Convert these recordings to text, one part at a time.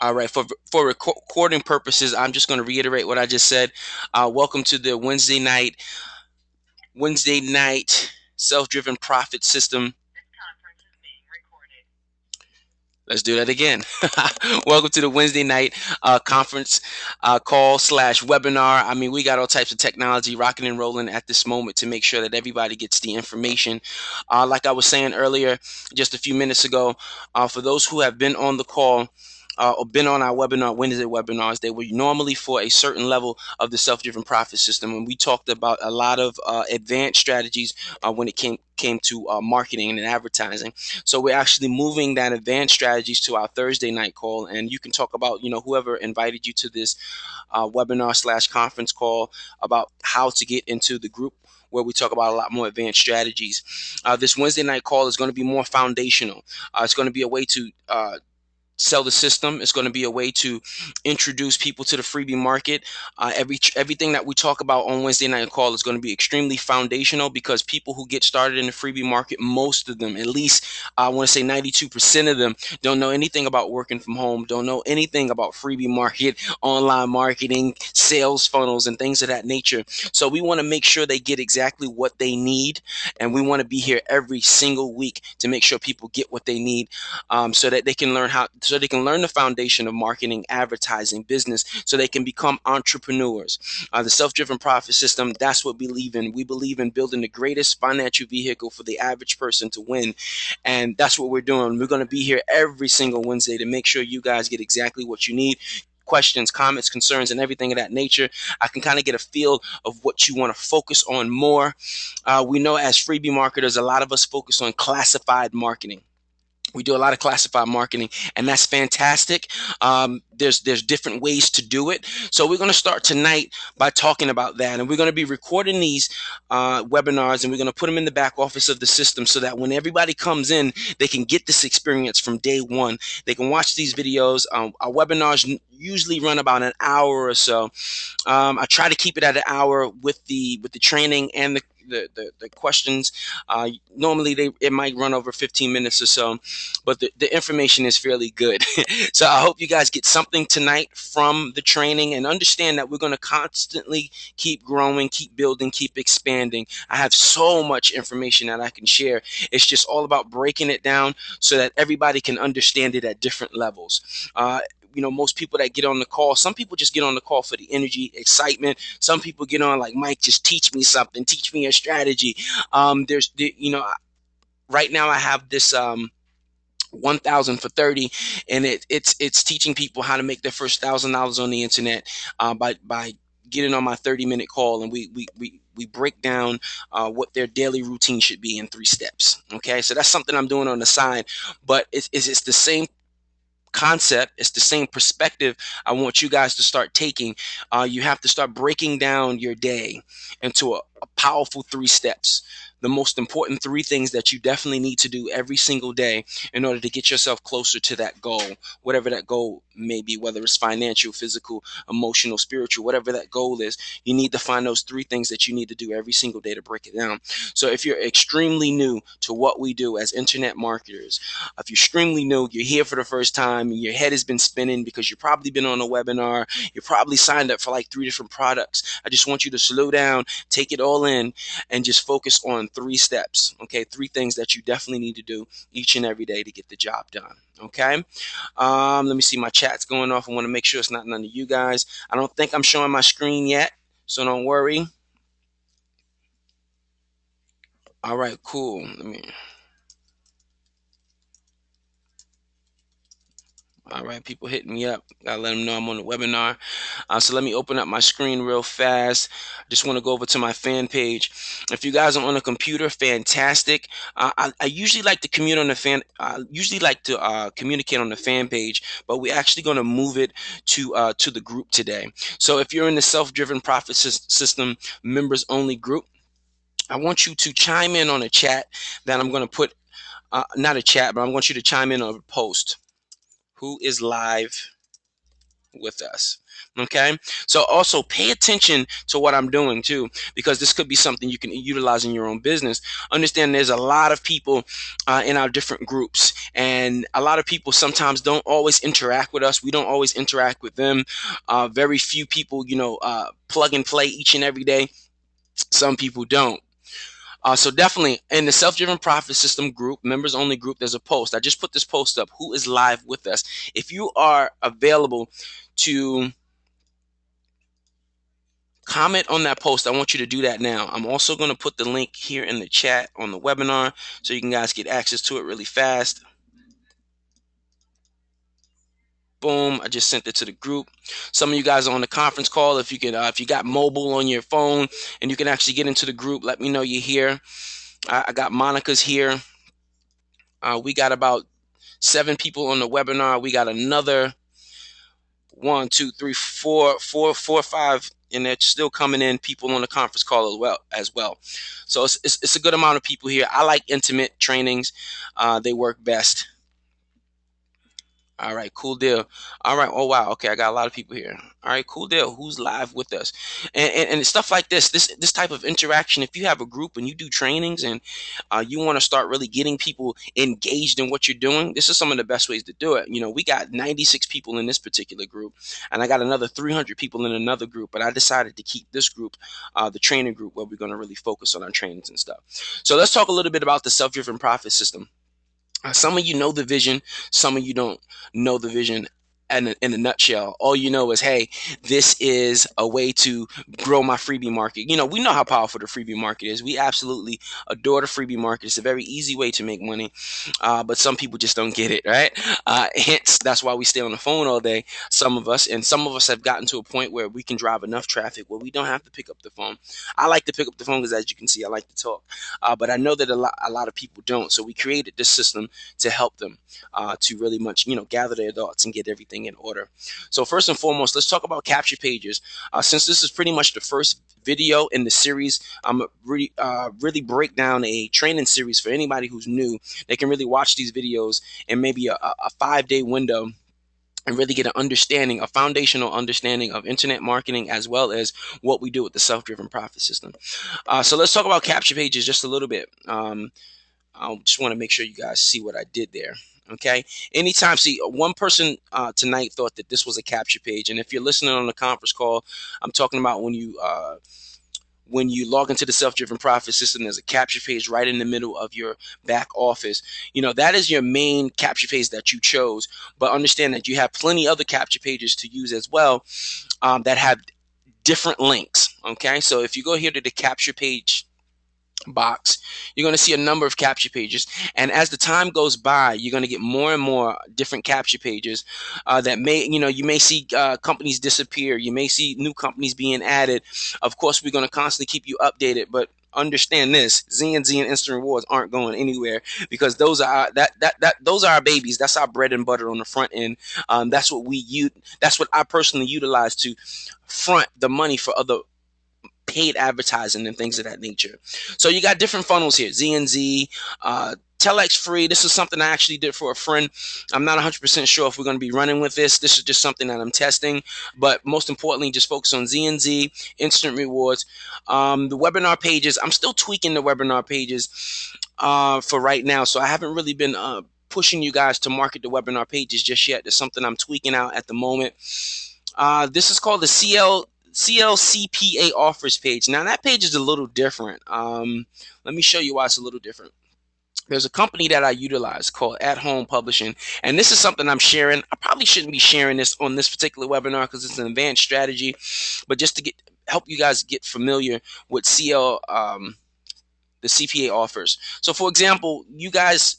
All right, for recording purposes, I'm just going to reiterate what I just said. Welcome to the Wednesday night self-driven profit system. Let's do that again. Welcome to the Wednesday night conference call slash webinar. I mean, we got all types of technology rocking and rolling at this moment to make sure that everybody gets the information. Like I was saying earlier, just a few minutes ago, for those who have been on the call, or been on our webinar, Wednesday webinars, they were normally for a certain level of the self-driven profit system, and we talked about a lot of advanced strategies when it came to marketing and advertising. So we're actually moving that advanced strategies to our Thursday night call, and you can talk about whoever invited you to this webinar slash conference call about how to get into the group where we talk about a lot more advanced strategies. This Wednesday night call is going to be more foundational. It's going to be a way to sell the system. It's going to be a way to introduce people to the freebie market. Everything that we talk about on Wednesday night call is going to be extremely foundational, because people who get started in the freebie market, most of them, at least I want to say 92% of them, don't know anything about working from home, don't know anything about freebie market, online marketing, sales funnels, and things of that nature. So we want to make sure they get exactly what they need, and we want to be here every single week to make sure people get what they need, so that they can learn the foundation of marketing, advertising, business, so they can become entrepreneurs. The self-driven profit system, that's what we believe in. We believe in building the greatest financial vehicle for the average person to win, and that's what we're doing. We're going to be here every single Wednesday to make sure you guys get exactly what you need. Questions, comments, concerns, and everything of that nature. I can kind of get a feel of what you want to focus on more. We know as freebie marketers, a lot of us focus on classified marketing. We do a lot of classified marketing, and that's fantastic. There's different ways to do it. So we're going to start tonight by talking about that, and we're going to be recording these webinars, and we're going to put them in the back office of the system so that when everybody comes in, they can get this experience from day one. They can watch these videos. Our webinars usually run about an hour or so. I try to keep it at an hour with the training and the questions. Normally it might run over 15 minutes or so, but the information is fairly good. So I hope you guys get something tonight from the training, and understand that we're going to constantly keep growing, keep building, keep expanding. I have so much information that I can share. It's just all about breaking it down so that everybody can understand it at different levels. Most people that get on the call, some people just get on the call for the energy, excitement. Some people get on like, Mike, just teach me something, teach me a strategy. Right now I have this 1,000 for 30, and it's teaching people how to make their first $1,000 on the internet by getting on my 30-minute call, and we break down what their daily routine should be in 3 steps. Okay, so that's something I'm doing on the side, but it's the same concept. It's the same perspective I want you guys to start taking. You have to start breaking down your day into a powerful 3 steps. The most important 3 things that you definitely need to do every single day in order to get yourself closer to that goal, whatever that goal may be, whether it's financial, physical, emotional, spiritual, whatever that goal is. You need to find those 3 things that you need to do every single day to break it down. So if you're extremely new to what we do as internet marketers, if you're extremely new, you're here for the first time, and your head has been spinning because you've probably been on a webinar, you probably signed up for like 3 different products. I just want you to slow down, take it all in, and just focus on 3 steps. Okay, 3 things that you definitely need to do each and every day to get the job done. Okay. Let me see, my chat's going off. I want to make sure it's not none of you guys. I don't think I'm showing my screen yet, so don't worry. All right, cool. Let me. All right, people hitting me up. Gotta let them know I'm on the webinar. So let me open up my screen real fast. Just want to go over to my fan page. If you guys are on a computer, fantastic. I usually like to commute on the fan. Usually like to communicate on the fan page, but we're actually going to move it to the group today. So if you're in the self-driven profit system members only group, I want you to chime in on a chat that I'm going to put. Not a chat, but I want you to chime in on a post. Who is live with us. Okay, so also pay attention to what I'm doing too, because this could be something you can utilize in your own business. Understand there's a lot of people in our different groups, and a lot of people sometimes don't always interact with us. We don't always interact with them. Very few people, plug and play each and every day. Some people don't. So definitely in the self-driven profit system group, members only group, there's a post. I just put this post up. Who is live with us? If you are available to comment on that post, I want you to do that now. I'm also going to put the link here in the chat on the webinar so you can guys get access to it really fast. Boom, I just sent it to the group. Some of you guys are on the conference call. If you can, if you got mobile on your phone and you can actually get into the group, let me know you're here. I got Monica's here. We got about 7 people on the webinar. We got another 1, 2, 3, 4, 5, and they're still coming in. People on the conference call as well. So it's a good amount of people here. I like intimate trainings. They work best. All right, cool deal. All right. Oh wow. Okay, I got a lot of people here. All right, cool deal. Who's live with us? And stuff like this type of interaction. If you have a group and you do trainings and you want to start really getting people engaged in what you're doing, this is some of the best ways to do it. We got 96 people in this particular group, and I got another 300 people in another group. But I decided to keep this group, the training group, where we're going to really focus on our trainings and stuff. So let's talk a little bit about the self-driven profit system. Some of you know the vision, some of you don't know the vision. And in a nutshell, all you know is, hey, this is a way to grow my freebie market. We know how powerful the freebie market is. We absolutely adore the freebie market. It's a very easy way to make money, but some people just don't get it, right? Hence, that's why we stay on the phone all day, some of us. And some of us have gotten to a point where we can drive enough traffic where we don't have to pick up the phone. I like to pick up the phone because, as you can see, I like to talk. But I know that a lot of people don't. So we created this system to help them to really much, gather their thoughts and get everything in order. So first and foremost, let's talk about capture pages. Since this is pretty much the first video in the series, I'm really break down a training series for anybody who's new. They can really watch these videos in maybe a 5-day window and really get an understanding, a foundational understanding of internet marketing, as well as what we do with the self-driven profit system. So let's talk about capture pages just a little bit. I just want to make sure you guys see what I did there. Okay. Anytime, see, one person tonight thought that this was a capture page, and if you're listening on the conference call, I'm talking about when you log into the self-driven profit system, there's a capture page right in the middle of your back office. That is your main capture page that you chose. But understand that you have plenty other capture pages to use as well that have different links. Okay. So if you go here to the capture page box, you're going to see a number of capture pages, and as the time goes by, you're going to get more and more different capture pages that you may see companies disappear, you may see new companies being added. Of course, we're going to constantly keep you updated, but understand this: Z and instant rewards aren't going anywhere, because those are those are our babies. That's our bread and butter on the front end. That's what we use. That's what I personally utilize to front the money for other paid advertising and things of that nature. So you got different funnels here: Z, Telex free. This is something I actually did for a friend. I'm not 100% sure if we're going to be running with this. This is just something that I'm testing. But most importantly, just focus on Z, instant rewards. The webinar pages, I'm still tweaking the webinar pages for right now. So I haven't really been pushing you guys to market the webinar pages just yet. There's something I'm tweaking out at the moment. This is called the CLCPA offers page. Now that page is a little different. Let me show you why it's a little different. There's a company that I utilize called At Home Publishing, and this is something I'm sharing. I probably shouldn't be sharing this on this particular webinar because it's an advanced strategy, but just to help you guys get familiar with the CPA offers. So for example, you guys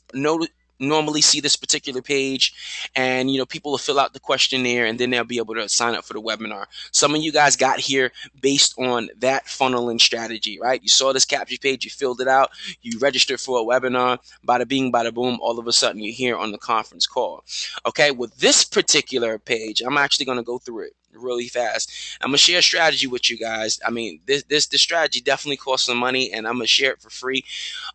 normally see this particular page, and people will fill out the questionnaire and then they'll be able to sign up for the webinar. Some of you guys got here based on that funneling strategy, right? You saw this capture page, you filled it out, you registered for a webinar, bada bing, bada boom, all of a sudden you're here on the conference call. Okay, with this particular page, I'm actually going to go through it really fast. I'm gonna share a strategy with you guys. I mean, this strategy definitely costs some money, and I'm gonna share it for free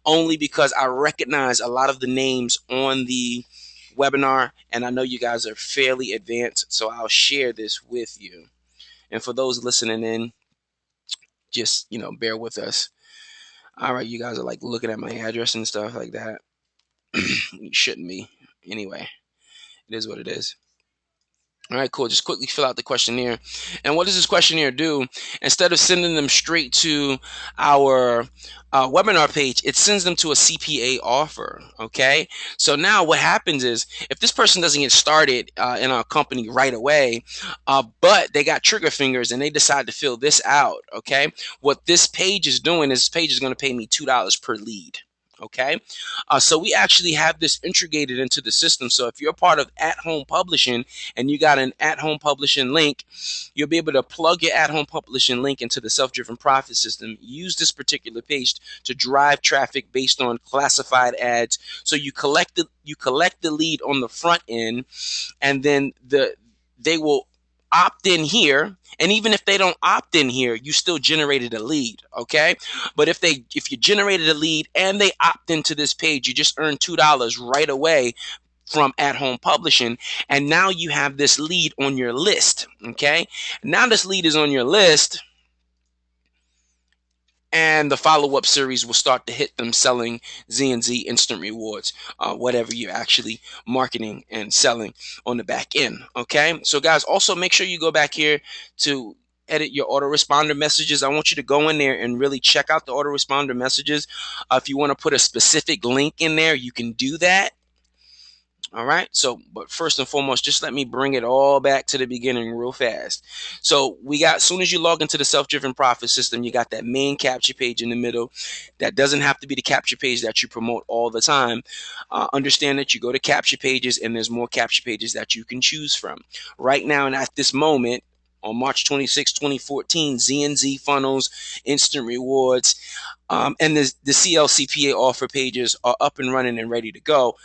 only because I recognize a lot of the names on the webinar, and I know you guys are fairly advanced, so I'll share this with you. And for those listening in, just bear with us. All right, you guys are like looking at my address and stuff like that. You shouldn't be. Anyway, it is what it is. All right, cool. Just quickly fill out the questionnaire. And what does this questionnaire do? Instead of sending them straight to our webinar page, it sends them to a CPA offer. Okay. So now what happens is if this person doesn't get started in our company right away, but they got trigger fingers and they decide to fill this out. Okay. What this page is doing is this page is going to pay me $2 per lead. Okay. So we actually have this integrated into the system. So if you're part of At Home Publishing and you got an At Home Publishing link, you'll be able to plug your At Home Publishing link into the self-driven profit system. Use this particular page to drive traffic based on classified ads. So you collect the lead on the front end, and then they will opt in here. And even if they don't opt in here, you still generated a lead. Okay. But if you generated a lead and they opt into this page, you just earn $2 right away from At Home Publishing. And now you have this lead on your list. Okay. Now this lead is on your list, and the follow-up series will start to hit them selling Z&Z instant rewards, whatever you're actually marketing and selling on the back end. Okay. So guys, also make sure you go back here to edit your autoresponder messages. I want you to go in there and really check out the autoresponder messages. If you want to put a specific link in there, you can do that. All right. So, but first and foremost, just let me bring it all back to the beginning real fast. So as soon as you log into the self-driven profit system, you got that main capture page in the middle. That doesn't have to be the capture page that you promote all the time. Understand that you go to capture pages and there's more capture pages that you can choose from. Right now and at this moment, on March 26, 2014, Z&Z funnels, instant rewards, and the CLCPA offer pages are up and running and ready to go.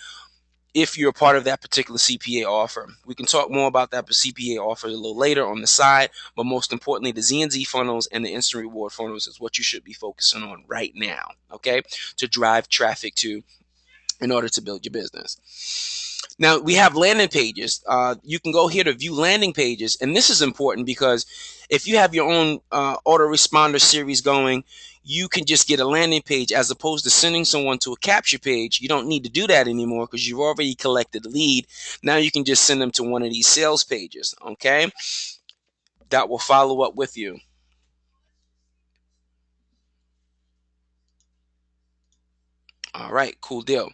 If you're a part of that particular CPA offer, we can talk more about that CPA offer a little later on the side. But most importantly, the Z&Z funnels and the instant reward funnels is what you should be focusing on right now, okay, to drive traffic to in order to build your business. Now we have landing pages. You can go here to view landing pages, and this is important because if you have your own autoresponder series going, you can just get a landing page as opposed to sending someone to a capture page. You don't need to do that anymore because you've already collected a lead. Now you can just send them to one of these sales pages, okay? That will follow up with you. All right, cool deal.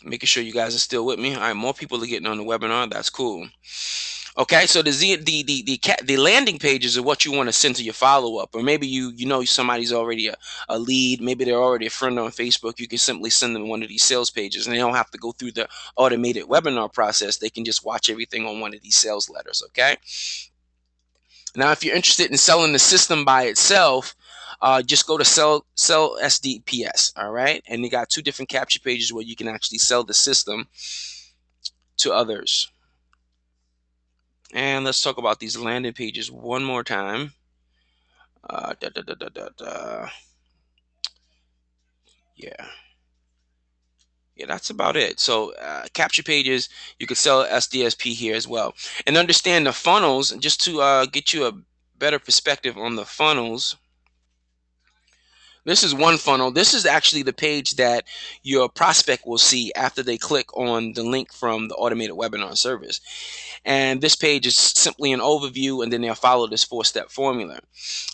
Making sure you guys are still with me. All right, more people are getting on the webinar. That's cool. Okay, so the landing pages are what you want to send to your follow-up, or maybe you know somebody's already a lead, maybe they're already a friend on Facebook. You can simply send them one of these sales pages, and they don't have to go through the automated webinar process. They can just watch everything on one of these sales letters. Okay. Now, if you're interested in selling the system by itself, just go to sell SDPS. All right, and you got two different capture pages where you can actually sell the system to others. And let's talk about these landing pages one more time. Yeah. Yeah, that's about it. So capture pages, you could sell SDSP here as well. And understand the funnels, just to get you a better perspective on the funnels. This is one funnel. This is actually the page that your prospect will see after they click on the link from the automated webinar service. And this page is simply an overview, and then they'll follow this 4-step formula.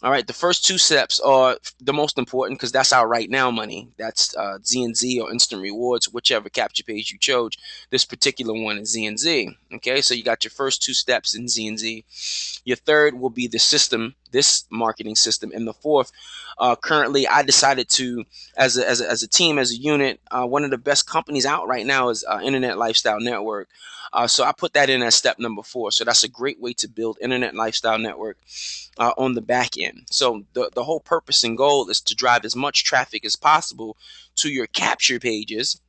All right, the first 2 steps are the most important because that's our right now money. That's Z&Z or instant rewards, whichever capture page you chose. This particular one is Z&Z. Okay, so you got your first 2 steps in Z&Z. Your third will be the system, this marketing system, and the fourth. Currently, I decided to, as a team, as a unit, one of the best companies out right now is Internet Lifestyle Network. So I put that in as step number 4. So that's a great way to build Internet Lifestyle Network on the back end. So the whole purpose and goal is to drive as much traffic as possible to your capture pages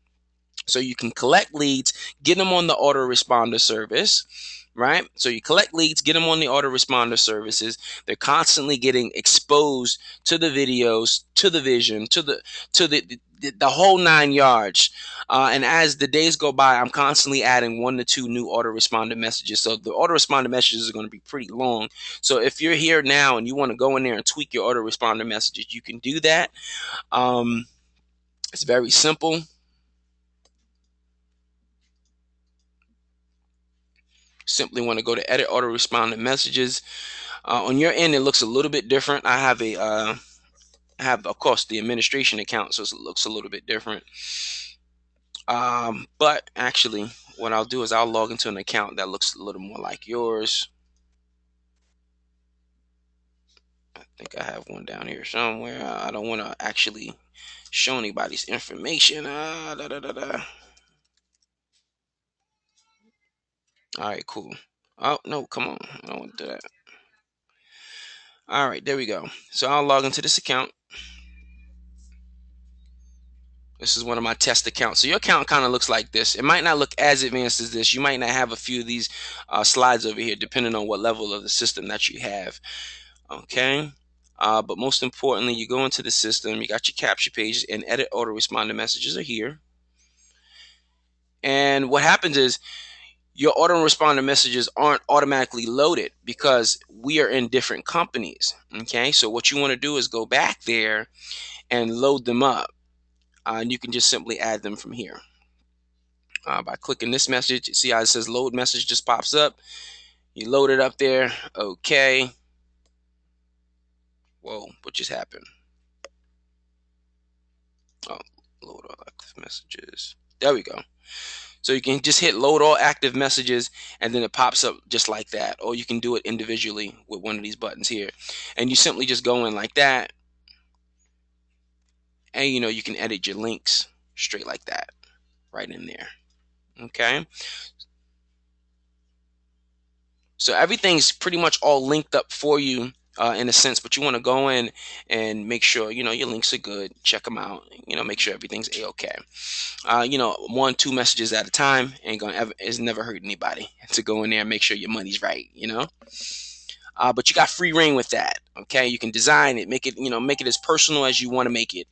so you can collect leads, get them on the autoresponder service, right? So you collect leads, get them on the autoresponder services. They're constantly getting exposed to the videos, to the vision, to the whole 9 yards. And as the days go by, I'm constantly adding 1 to 2 new autoresponder messages. So the autoresponder messages are going to be pretty long. So if you're here now and you want to go in there and tweak your autoresponder messages, you can do that. It's very simple. Simply want to go to edit autoresponder messages. On your end, it looks a little bit different. I have, of course, the administration account, so it looks a little bit different. But actually, what I'll do is I'll log into an account that looks a little more like yours. I think I have one down here somewhere. I don't want to actually show anybody's information. Da, da, da, da. All right, cool. Oh, no, come on. I don't want to do that. All right, there we go. So I'll log into this account. This is one of my test accounts. So your account kind of looks like this. It might not look as advanced as this. You might not have a few of these slides over here, depending on what level of the system that you have. Okay. But most importantly, you go into the system, you got your capture pages, and edit autoresponder messages are here. And what happens is your autoresponder messages aren't automatically loaded because we are in different companies. Okay. So what you want to do is go back there and load them up. And you can just simply add them from here. By clicking this message. See how it says load message just pops up. You load it up there. Okay. Whoa, what just happened? Oh, load all active messages. There we go. So you can just hit load all active messages and then it pops up just like that. Or you can do it individually with one of these buttons here. And you simply just go in like that. And you can edit your links straight like that. Right in there. Okay. So everything's pretty much all linked up for you in a sense, but you want to go in and make sure your links are good. Check them out. Make sure everything's a-okay. 1, 2 messages at a time ain't gonna ever is never hurt anybody to go in there and make sure your money's right. But you got free reign with that. Okay, you can design it, make it as personal as you want to make it.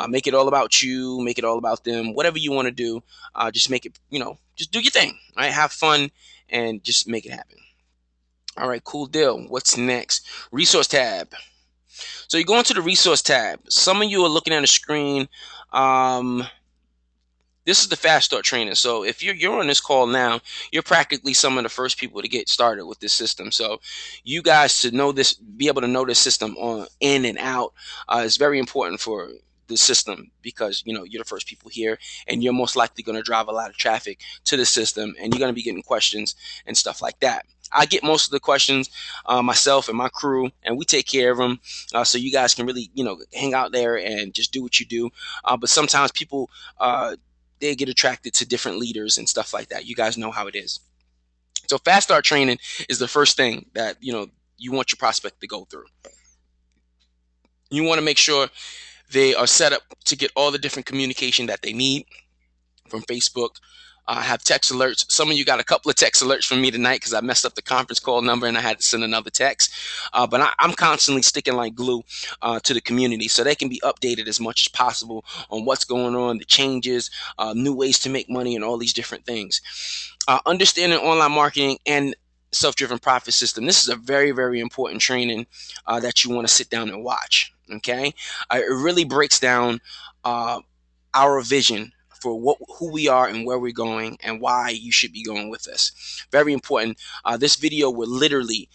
Make it all about you. Make it all about them. Whatever you want to do, just make it. Just do your thing. Right, have fun and just make it happen. All right, cool deal. What's next? Resource tab. So you go into the resource tab. Some of you are looking at a screen. This is the fast start training. So if you're on this call now, you're practically some of the first people to get started with this system. So you guys to know this, be able to know this system on in and out is very important for the system because you're the first people here and you're most likely going to drive a lot of traffic to the system and you're going to be getting questions and stuff like that. I get most of the questions myself and my crew, and we take care of them. So you guys can really, hang out there and just do what you do. But sometimes people, they get attracted to different leaders and stuff like that. You guys know how it is. So fast start training is the first thing that you want your prospect to go through. You want to make sure they are set up to get all the different communication that they need from Facebook. Have text alerts. Some of you got a couple of text alerts from me tonight because I messed up the conference call number and I had to send another text. But I'm constantly sticking like glue to the community so they can be updated as much as possible on what's going on, the changes, new ways to make money, and all these different things. Understanding online marketing and self-driven profit system. This is a very, very important training that you want to sit down and watch. Okay, it really breaks down our vision for who we are and where we're going and why you should be going with us. Very important. This video will literally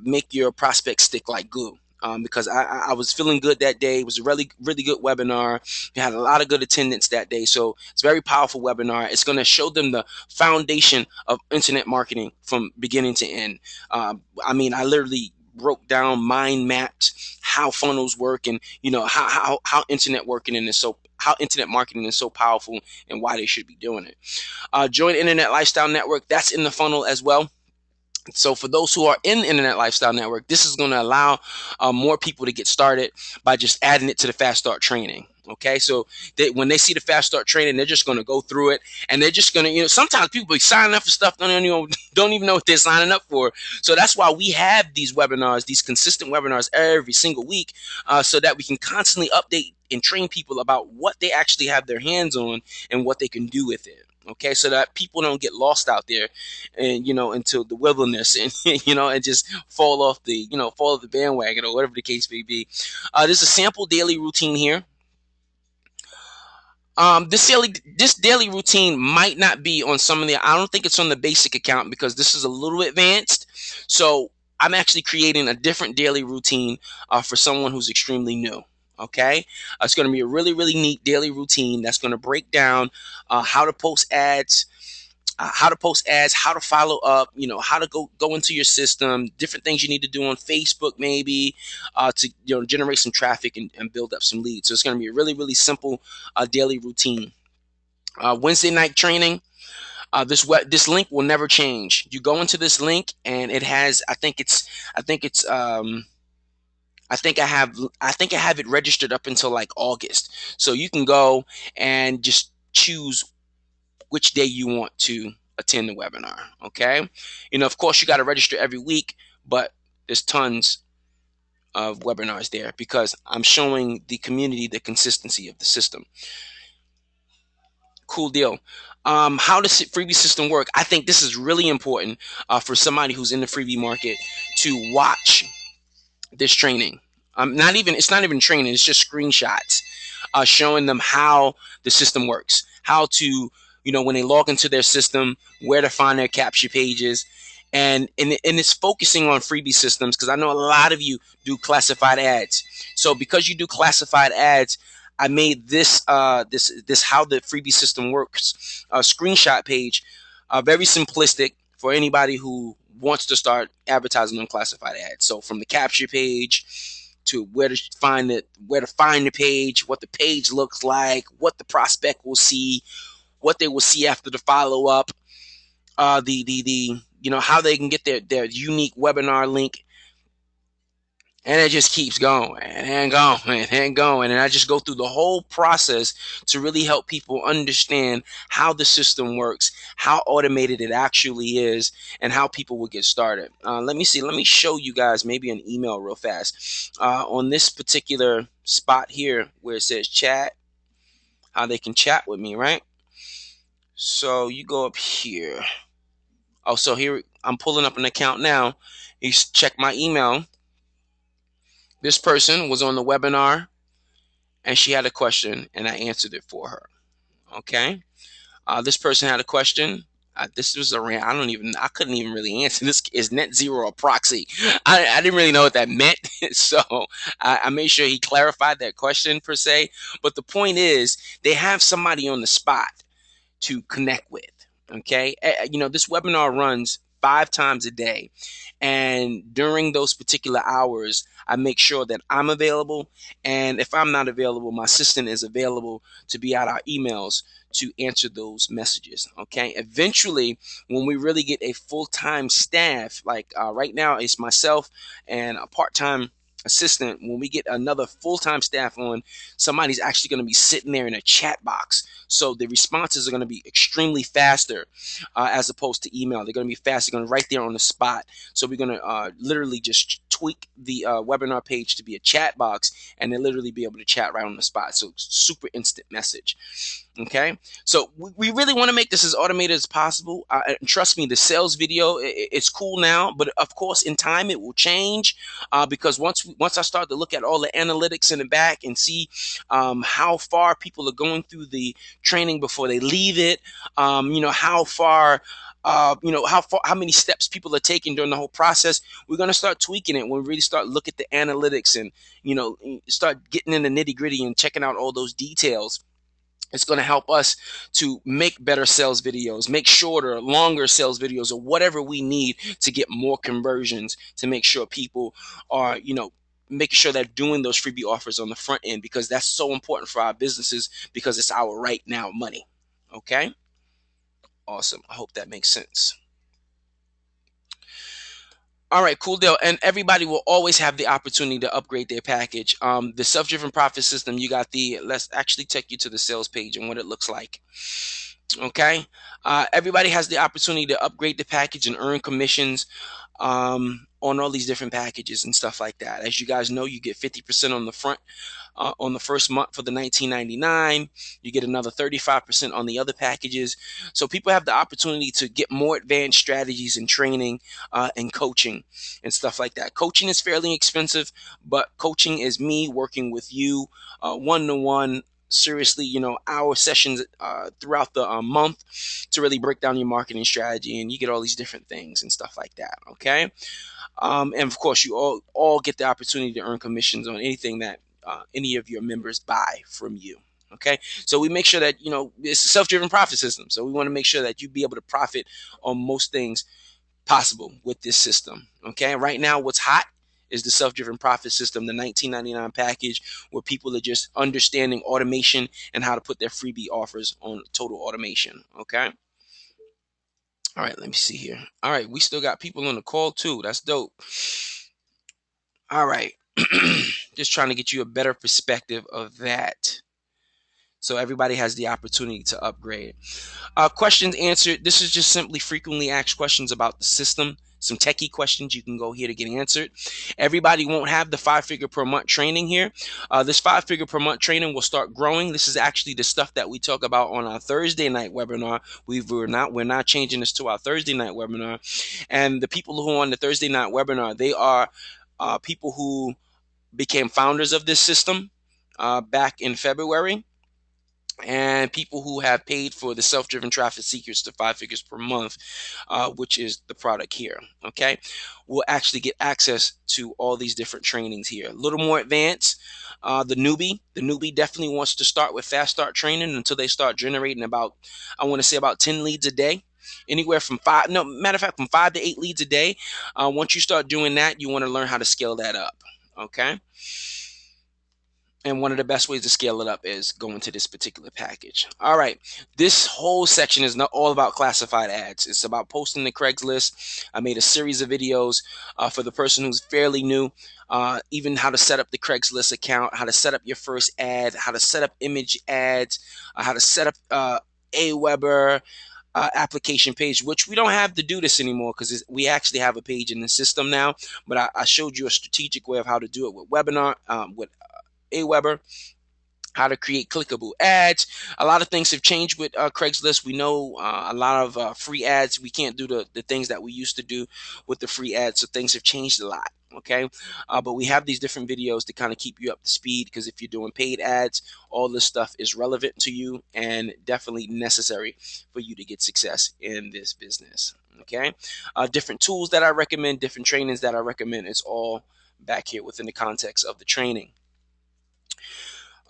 make your prospects stick like glue. Because I was feeling good that day. It was a really, really good webinar. We had a lot of good attendance that day. So it's a very powerful webinar. It's going to show them the foundation of internet marketing from beginning to end. I literally broke down, mind mapped how funnels work and how internet marketing is so powerful and why they should be doing it. Join Internet Lifestyle Network. That's in the funnel as well. So for those who are in the Internet Lifestyle Network, this is going to allow more people to get started by just adding it to the fast start training. Okay, so when they see the fast start training, they're just going to go through it, and they're just going to, sometimes people be signing up for stuff don't even know what they're signing up for. So that's why we have these webinars, these consistent webinars every single week, so that we can constantly update and train people about what they actually have their hands on and what they can do with it. Okay, so that people don't get lost out there, and into the wilderness, and and just fall off the bandwagon or whatever the case may be. There's a sample daily routine here. This daily routine might not be on some of the. I don't think it's on the basic account because this is a little advanced. So I'm actually creating a different daily routine for someone who's extremely new. Okay, it's going to be a really really neat daily routine that's going to break down how to post ads, how to follow up, how to go into your system, different things you need to do on Facebook maybe to generate some traffic and build up some leads. So it's going to be a really really simple daily routine. Wednesday night training. This link will never change. You go into this link and it has. I think it's. I think I have it registered up until like August. So you can go and just choose which day you want to attend the webinar. Okay. Of course, you got to register every week, but there's tons of webinars there because I'm showing the community the consistency of the system. Cool deal. How does the freebie system work? I think this is really important for somebody who's in the freebie market to watch this training. Not even It's not even training. It's just screenshots showing them how the system works, how to when they log into their system, where to find their capture pages, and it's focusing on freebie systems because I know a lot of you do classified ads. So because you do classified ads, I made this how the freebie system works screenshot page, very simplistic for anybody who wants to start advertising on classified ads. So from the capture page to where to find the page, what the page looks like, what the prospect will see, what they will see after the follow up, the how they can get their unique webinar link, and it just keeps going and going and going. And I just go through the whole process to really help people understand how the system works, how automated it actually is, and how people will get started. Let me see. Let me show you guys maybe an email real fast on this particular spot here where it says chat, how they can chat with me, right? So you go up here. Oh, so here I'm pulling up an account now. You check my email. This person was on the webinar and she had a question and I answered it for her. Okay. This person had a question. This was a rant. I couldn't even really answer. This is net zero a proxy. I didn't really know what that meant. So I made sure he clarified that question per se. But the point is, they have somebody on the spot to connect with. Okay. This webinar runs 5 times a day. And during those particular hours, I make sure that I'm available. And if I'm not available, my assistant is available to be at our emails to answer those messages. Okay. Eventually, when we really get a full-time staff, like right now, it's myself and a part-time assistant. When we get another full-time staff on, somebody's actually going to be sitting there in a chat box. So the responses are going to be extremely faster as opposed to email. They're going to be fast. They're going to right there on the spot. So we're going to literally just tweak the webinar page to be a chat box, and then literally be able to chat right on the spot. So super instant message. Okay, so we really want to make this as automated as possible. Trust me, the sales video, it's cool now, but of course in time it will change because once I start to look at all the analytics in the back and see how far people are going through the training before they leave it, how far how many steps people are taking during the whole process. We're going to start tweaking it when we really start look at the analytics and start getting in the nitty gritty and checking out all those details. It's going to help us to make better sales videos, make shorter, longer sales videos, or whatever we need to get more conversions, to make sure people are, making sure they're doing those freebie offers on the front end, because that's so important for our businesses, because it's our right now money. Okay. Awesome. I hope that makes sense. All right, cool deal. And everybody will always have the opportunity to upgrade their package. The self-driven profit system, you got the, let's actually take you to the sales page and what it looks like. Okay. Everybody has the opportunity to upgrade the package and earn commissions on all these different packages and stuff like that. As you guys know, you get 50% on the front on the first month for the 19.99. You get another 35% on the other packages. So people have the opportunity to get more advanced strategies and training and coaching and stuff like that. Coaching is fairly expensive, but coaching is me working with you one to one. Seriously, our sessions throughout the month to really break down your marketing strategy, and you get all these different things and stuff like that. Okay. And of course, you all get the opportunity to earn commissions on anything that any of your members buy from you. Okay, so we make sure that it's a self-driven profit system. So we want to make sure that you be able to profit on most things possible with this system. Okay, right now, what's hot is the self-driven profit system, the 19.99 package, where people are just understanding automation and how to put their freebie offers on total automation. Okay. All right, let me see here. All right, we still got people on the call too. That's dope. All right. Just trying to get you a better perspective of that. So everybody has the opportunity to upgrade. Questions answered. This is just simply frequently asked questions about the system. Some techie questions you can go here to get answered. Everybody won't have the 5-figure per month training here. This 5-figure per month training will start growing. This is actually the stuff that we talk about on our Thursday night webinar. We're not changing this to our Thursday night webinar. And the people who are on the Thursday night webinar, they are people who became founders of this system back in February, and people who have paid for the self-driven traffic seekers to 5 figures per month, which is the product here. Okay, will actually get access to all these different trainings here. A little more advanced. The newbie definitely wants to start with fast start training until they start generating about, I want to say about 10 leads a day. Anywhere from five, no matter of fact, from 5 to 8 leads a day. Once you start doing that, you want to learn how to scale that up. Okay. And one of the best ways to scale it up is going to this particular package. All right. This whole section is not all about classified ads. It's about posting to Craigslist. I made a series of videos for the person who's fairly new, even how to set up the Craigslist account, how to set up your first ad, how to set up image ads, how to set up Aweber, application page, which we don't have to do this anymore because we actually have a page in the system now. But I showed you a strategic way of how to do it with webinar, with Aweber, how to create clickable ads. A lot of things have changed with Craigslist. We know a lot of free ads. We can't do the things that we used to do with the free ads. So things have changed a lot. Okay. But we have these different videos to kind of keep you up to speed, because if you're doing paid ads, all this stuff is relevant to you and definitely necessary for you to get success in this business. Okay. Different tools that I recommend, different trainings that I recommend, is all back here within the context of the training.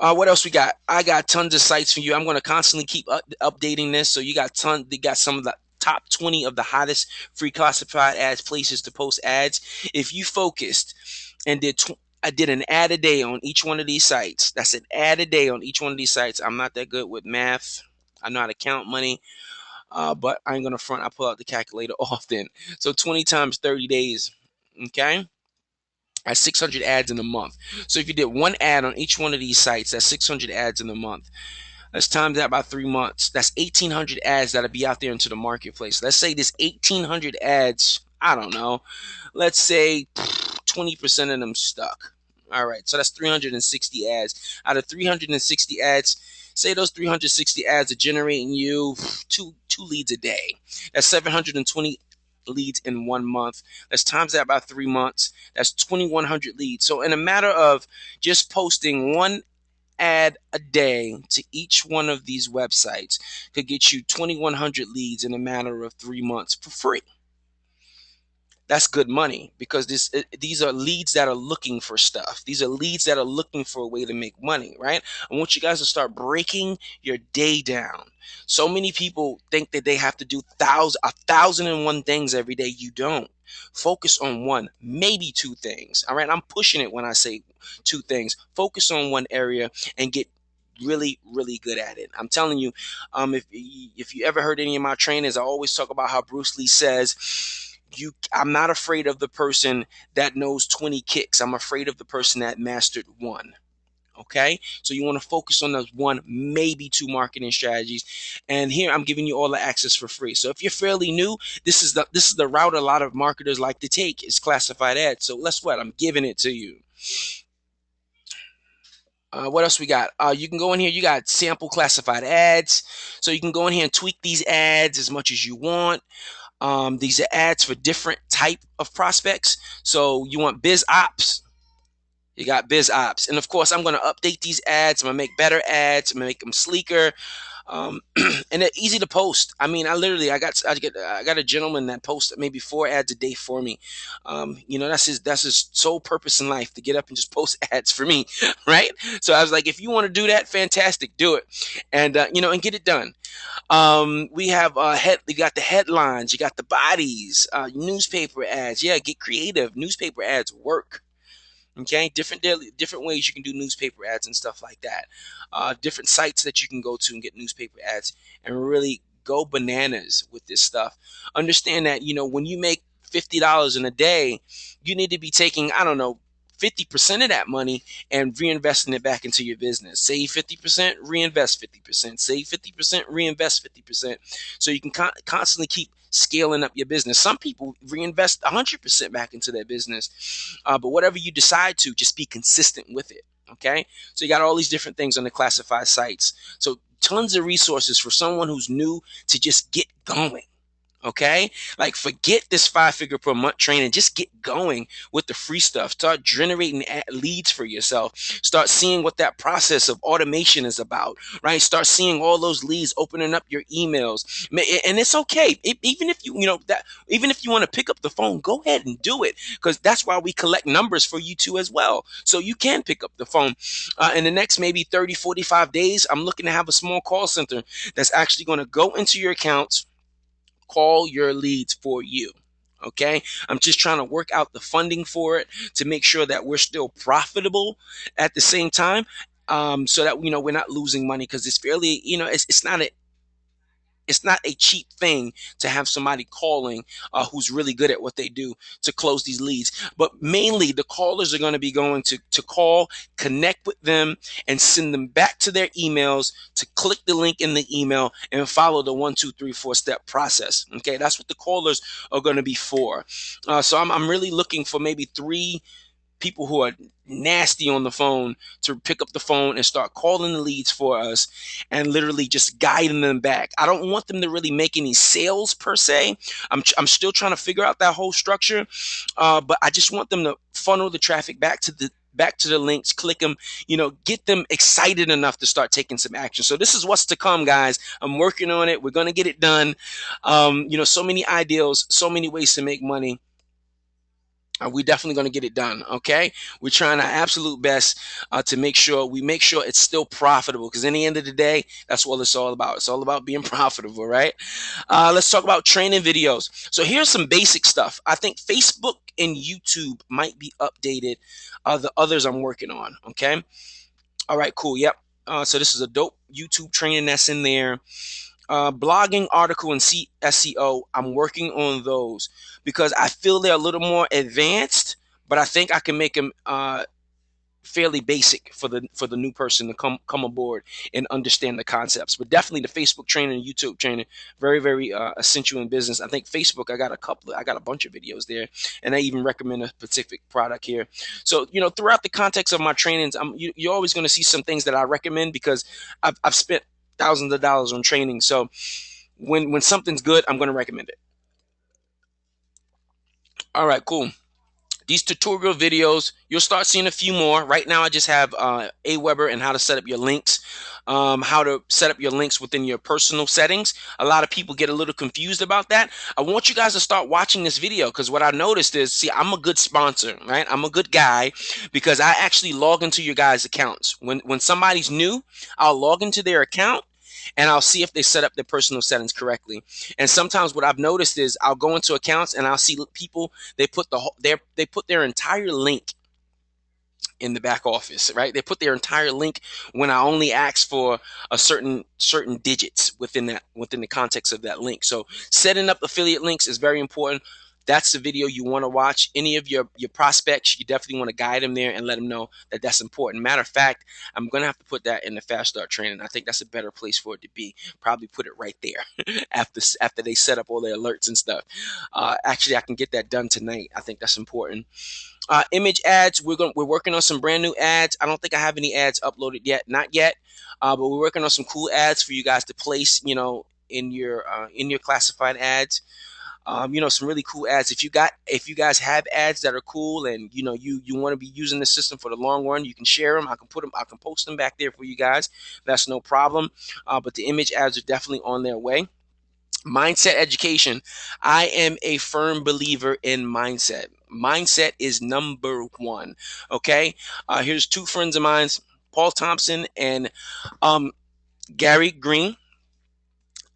What else we got? I got tons of sites for you. I'm going to constantly keep updating this. So you got they got some of the top 20 of the hottest free classified ads places to post ads. If you focused and I did an ad a day on each one of these sites. That's an ad a day on each one of these sites. I'm not that good with math. I know how to count money, but I ain't going to front. I pull out the calculator often. So 20 times 30 days. Okay. At 600 ads in a month. So if you did one ad on each one of these sites, that's 600 ads in a month. Let's time that by 3 months. That's 1,800 ads that'll be out there into the marketplace. Let's say this 1,800 ads, I don't know, let's say 20% of them stuck. All right, so that's 360 ads. Out of 360 ads, say those 360 ads are generating you two leads a day. That's 720 leads in 1 month. Let's times that by 3 months. That's 2,100 leads. So in a matter of just posting one ad a day to each one of these websites could get you 2,100 leads in a matter of 3 months for free. That's good money, because these are leads that are looking for stuff. These are leads that are looking for a way to make money, right? I want you guys to start breaking your day down. So many people think that they have to do 1,001 things every day. You don't. Focus on one, maybe two things. All right. I'm pushing it when I say two things. Focus on one area and get really, really good at it. I'm telling you, if you ever heard any of my trainers, I always talk about how Bruce Lee says, I'm not afraid of the person that knows 20 kicks. I'm afraid of the person that mastered one. Okay, so you want to focus on those one, maybe two marketing strategies. And here I'm giving you all the access for free. So if you're fairly new, this is the route a lot of marketers like to take, is classified ads. So let's what, I'm giving it to you. What else we got? You can go in here. You got sample classified ads. So you can go in here and tweak these ads as much as you want. These are ads for different type of prospects. So you want biz ops. You got biz ops. And of course, I'm going to update these ads. I'm going to make better ads. I'm going to make them sleeker. And they're easy to post. I mean, I got a gentleman that posts maybe 4 ads a day for me. That's his sole purpose in life, to get up and just post ads for me, right? So I was like, if you want to do that, fantastic, do it, and and get it done. You got the headlines, you got the bodies, newspaper ads. Yeah, get creative. Newspaper ads work. Okay, different ways you can do newspaper ads and stuff like that. Different sites that you can go to and get newspaper ads, and really go bananas with this stuff. Understand that when you make $50 in a day, you need to be taking, I don't know, 50% of that money and reinvesting it back into your business. Save 50%, reinvest 50%. Save 50%, reinvest 50%. So you can constantly keep scaling up your business. Some people reinvest 100% back into their business. But whatever you decide to, just be consistent with it. Okay. So you got all these different things on the classified sites. So tons of resources for someone who's new to just get going. Okay, like forget this 5 figure per month training. Just get going with the free stuff. Start generating leads for yourself. Start seeing what that process of automation is about, right? Start seeing all those leads opening up your emails. And it's okay. Even if even if you want to pick up the phone, go ahead and do it, because that's why we collect numbers for you too as well. So you can pick up the phone. In the next maybe 30, 45 days, I'm looking to have a small call center that's actually going to go into your accounts, call your leads for you. Okay, I'm just trying to work out the funding for it to make sure that we're still profitable at the same time, so that we're not losing money, because it's fairly, it's not a cheap thing to have somebody calling who's really good at what they do to close these leads. But mainly the callers are going to be going to call, connect with them, and send them back to their emails to click the link in the email and follow the 1, 2, 3, 4 step process. Okay, that's what the callers are going to be for. So I'm really looking for maybe 3 people who are nasty on the phone to pick up the phone and start calling the leads for us and literally just guiding them back. I don't want them to really make any sales per se. I'm still trying to figure out that whole structure, but I just want them to funnel the traffic back to the links, click them, get them excited enough to start taking some action. So this is what's to come, guys. I'm working on it. We're going to get it done. So many ideals, so many ways to make money. We definitely going to get it done. Okay, we're trying our absolute best to make sure it's still profitable, because in the end of the day, that's what it's all about. It's all about being profitable, right? Let's talk about training videos. So here's some basic stuff. I think Facebook and YouTube might be updated. The others I'm working on. Okay, all right, cool. Yep. So this is a dope YouTube training that's in there. Blogging, article, and SEO, I'm working on those because I feel they're a little more advanced, but I think I can make them fairly basic for the new person to come aboard and understand the concepts. But definitely the Facebook training and YouTube training, very, very essential in business. I think Facebook, I got a bunch of videos there, and I even recommend a specific product here. So throughout the context of my trainings, you're always going to see some things that I recommend, because I've spent thousands of dollars on training. So when something's good, I'm going to recommend it. All right, cool. These tutorial videos, you'll start seeing a few more. Right now, I just have Aweber and how to set up your links, how to set up your links within your personal settings. A lot of people get a little confused about that. I want you guys to start watching this video, because what I noticed is, see, I'm a good sponsor, right? I'm a good guy, because I actually log into your guys' accounts. When somebody's new, I'll log into their account, and I'll see if they set up their personal settings correctly. And sometimes what I've noticed is I'll go into accounts and I'll see people, they put their entire link in the back office, right? They put their entire link when I only ask for a certain digits within the context of that link. So setting up affiliate links is very important. that's the video you want to watch. Any of your prospects, you definitely want to guide them there and let them know that that's important. Matter of fact, I'm gonna have to put that in the fast start training. I think that's a better place for it to be. Probably put it right there after they set up all their alerts and stuff. Actually, I can get that done tonight. I think that's important. Image ads. We're working on some brand new ads. I don't think I have any ads uploaded yet, not yet. But we're working on some cool ads for you guys to place. In your classified ads. Some really cool ads. If you guys have ads that are cool and you want to be using the system for the long run, you can share them. I can post them back there for you guys. That's no problem. But the image ads are definitely on their way. Mindset education. I am a firm believer in mindset. Mindset is number one. Okay. Here's two friends of mine, Paul Thompson and um, Gary Green.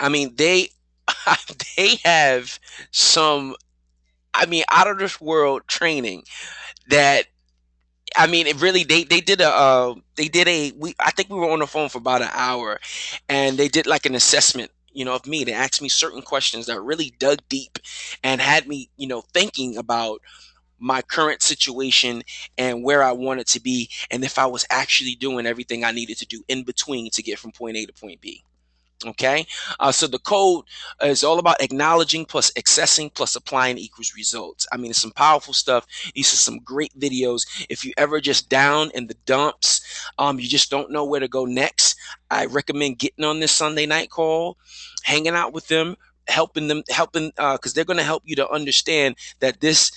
I mean, they they have some, out of this world training that, it really, they did I think we were on the phone for about an hour, and they did like an assessment, of me. They asked me certain questions that really dug deep and had me, thinking about my current situation and where I wanted to be, and if I was actually doing everything I needed to do in between to get from point A to point B. Okay, so the code is all about acknowledging plus accessing plus applying equals results. It's some powerful stuff. These are some great videos. If you ever just down in the dumps, you just don't know where to go next, I recommend getting on this Sunday night call, hanging out with them, helping because they're going to help you to understand that this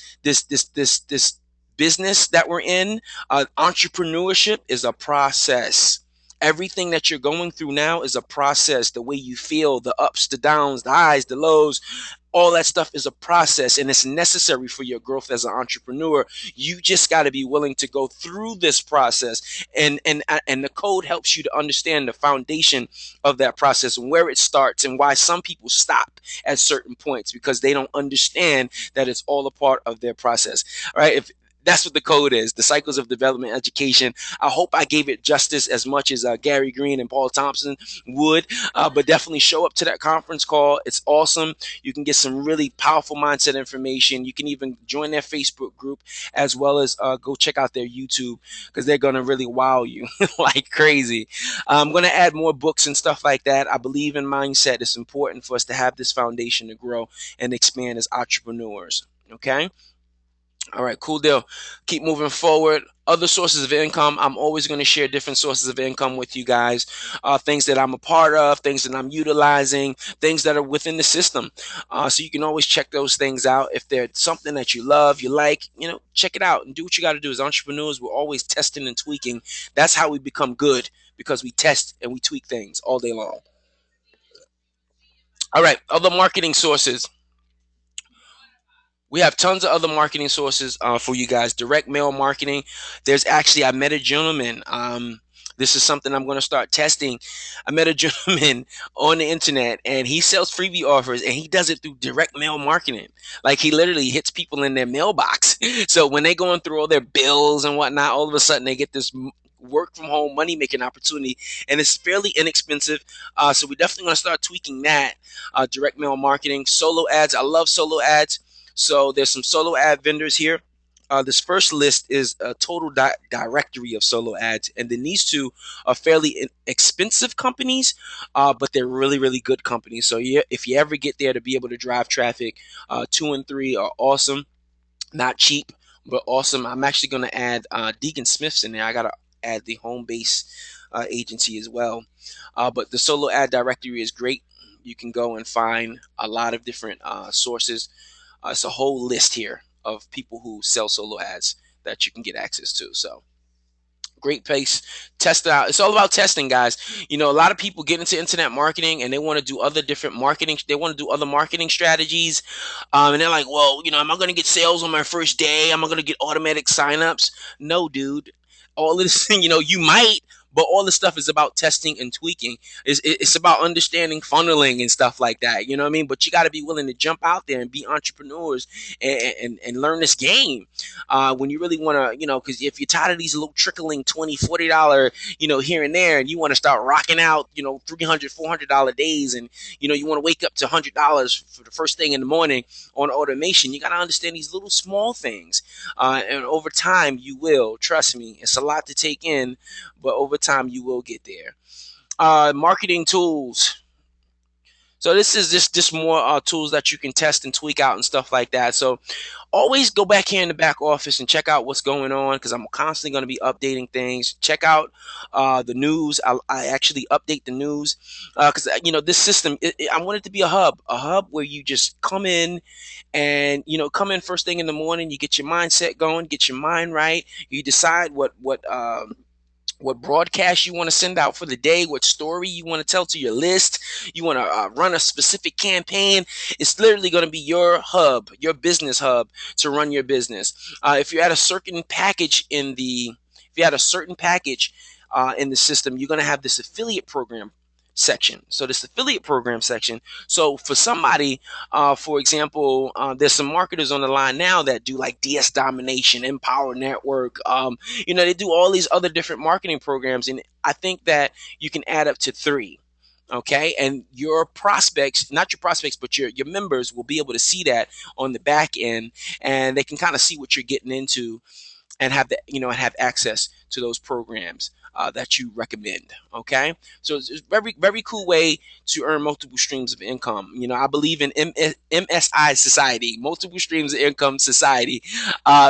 business that we're in, entrepreneurship, is a process. Everything that you're going through now is a process. The way you feel, the ups, the downs, the highs, the lows, all that stuff is a process, and it's necessary for your growth as an entrepreneur. You just got to be willing to go through this process, and the code helps you to understand the foundation of that process and where it starts and why some people stop at certain points because they don't understand that it's all a part of their process. All right, if that's what the code is, the cycles of development education. I hope I gave it justice as much as Gary Green and Paul Thompson would, but definitely show up to that conference call. It's awesome. You can get some really powerful mindset information. You can even join their Facebook group, as well as go check out their YouTube, because they're going to really wow you like crazy. I'm going to add more books and stuff like that. I believe in mindset. It's important for us to have this foundation to grow and expand as entrepreneurs. Okay. All right, cool deal. Keep moving forward. Other sources of income. I'm always going to share different sources of income with you guys. Things that I'm a part of, things that I'm utilizing, things that are within the system. So you can always check those things out. If there's something that you love, you like, check it out and do what you got to do. As entrepreneurs, we're always testing and tweaking. That's how we become good, because we test and we tweak things all day long. All right, other marketing sources. We have tons of other marketing sources for you guys. Direct mail marketing. There's actually, I met a gentleman. This is something I'm going to start testing. I met a gentleman on the internet, and he sells freebie offers, and he does it through direct mail marketing. Like, he literally hits people in their mailbox. So when they're going through all their bills and whatnot, all of a sudden they get this work from home money making opportunity, and it's fairly inexpensive. So we definitely want to start tweaking that. Direct mail marketing, solo ads. I love solo ads. So there's some solo ad vendors here. This first list is a total directory of solo ads, and then these two are fairly expensive companies, but they're really, really good companies. So yeah, if you ever get there to be able to drive traffic, 2 and 3 are awesome. Not cheap, but awesome. I'm actually going to add Deacon Smith's in there. I got to add the home base agency as well. But the solo ad directory is great. You can go and find a lot of different sources. It's a whole list here of people who sell solo ads that you can get access to. So great place. Test it out. It's all about testing, guys. A lot of people get into internet marketing and they want to do other different marketing. They want to do other marketing strategies. And they're like, well, am I going to get sales on my first day? Am I going to get automatic signups? No, dude. All of this, you might, but all the stuff is about testing and tweaking. It's about understanding funneling and stuff like that. You know what I mean? But you got to be willing to jump out there and be entrepreneurs and learn this game. When you really want to, because if you're tired of these little trickling $20, $40, here and there, and you want to start rocking out, $300, $400 days, and you want to wake up to $100 for the first thing in the morning on automation, you got to understand these little small things. And over time, you will. Trust me, it's a lot to take in, but over time, you will get there. Marketing tools. So this is just more tools that you can test and tweak out and stuff like that. So always go back here in the back office and check out what's going on, because I'm constantly going to be updating things. Check out the news. I actually update the news because this system. I want it to be a hub where you just come in and come in first thing in the morning. You get your mindset going, get your mind right. You decide what broadcast you want to send out for the day, what story you want to tell to your list. You want to run a specific campaign. It's literally going to be your hub, your business hub to run your business. If you're at a certain package if you had a certain package in the system, you're going to have this affiliate program section. So this affiliate program section. So for somebody, for example, there's some marketers on the line now that do like DS Domination, Empower Network. They do all these other different marketing programs, and I think that you can add up to 3. Okay, and your prospects, not your prospects, but your members will be able to see that on the back end, and they can kind of see what you're getting into and have access to those programs that you recommend. Okay, so it's a very very cool way to earn multiple streams of income. I believe in MSI society, multiple streams of income society,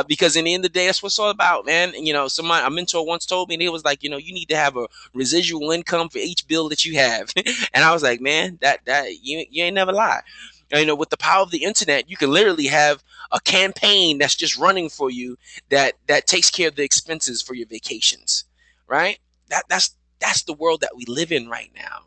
because in the end of the day, that's what it's all about, man. Somebody, a mentor once told me, and he was like, you need to have a residual income for each bill that you have, and I was like, man, that you ain't never lie. With the power of the internet, you can literally have a campaign that's just running for you that takes care of the expenses for your vacations, right? That's the world that we live in right now.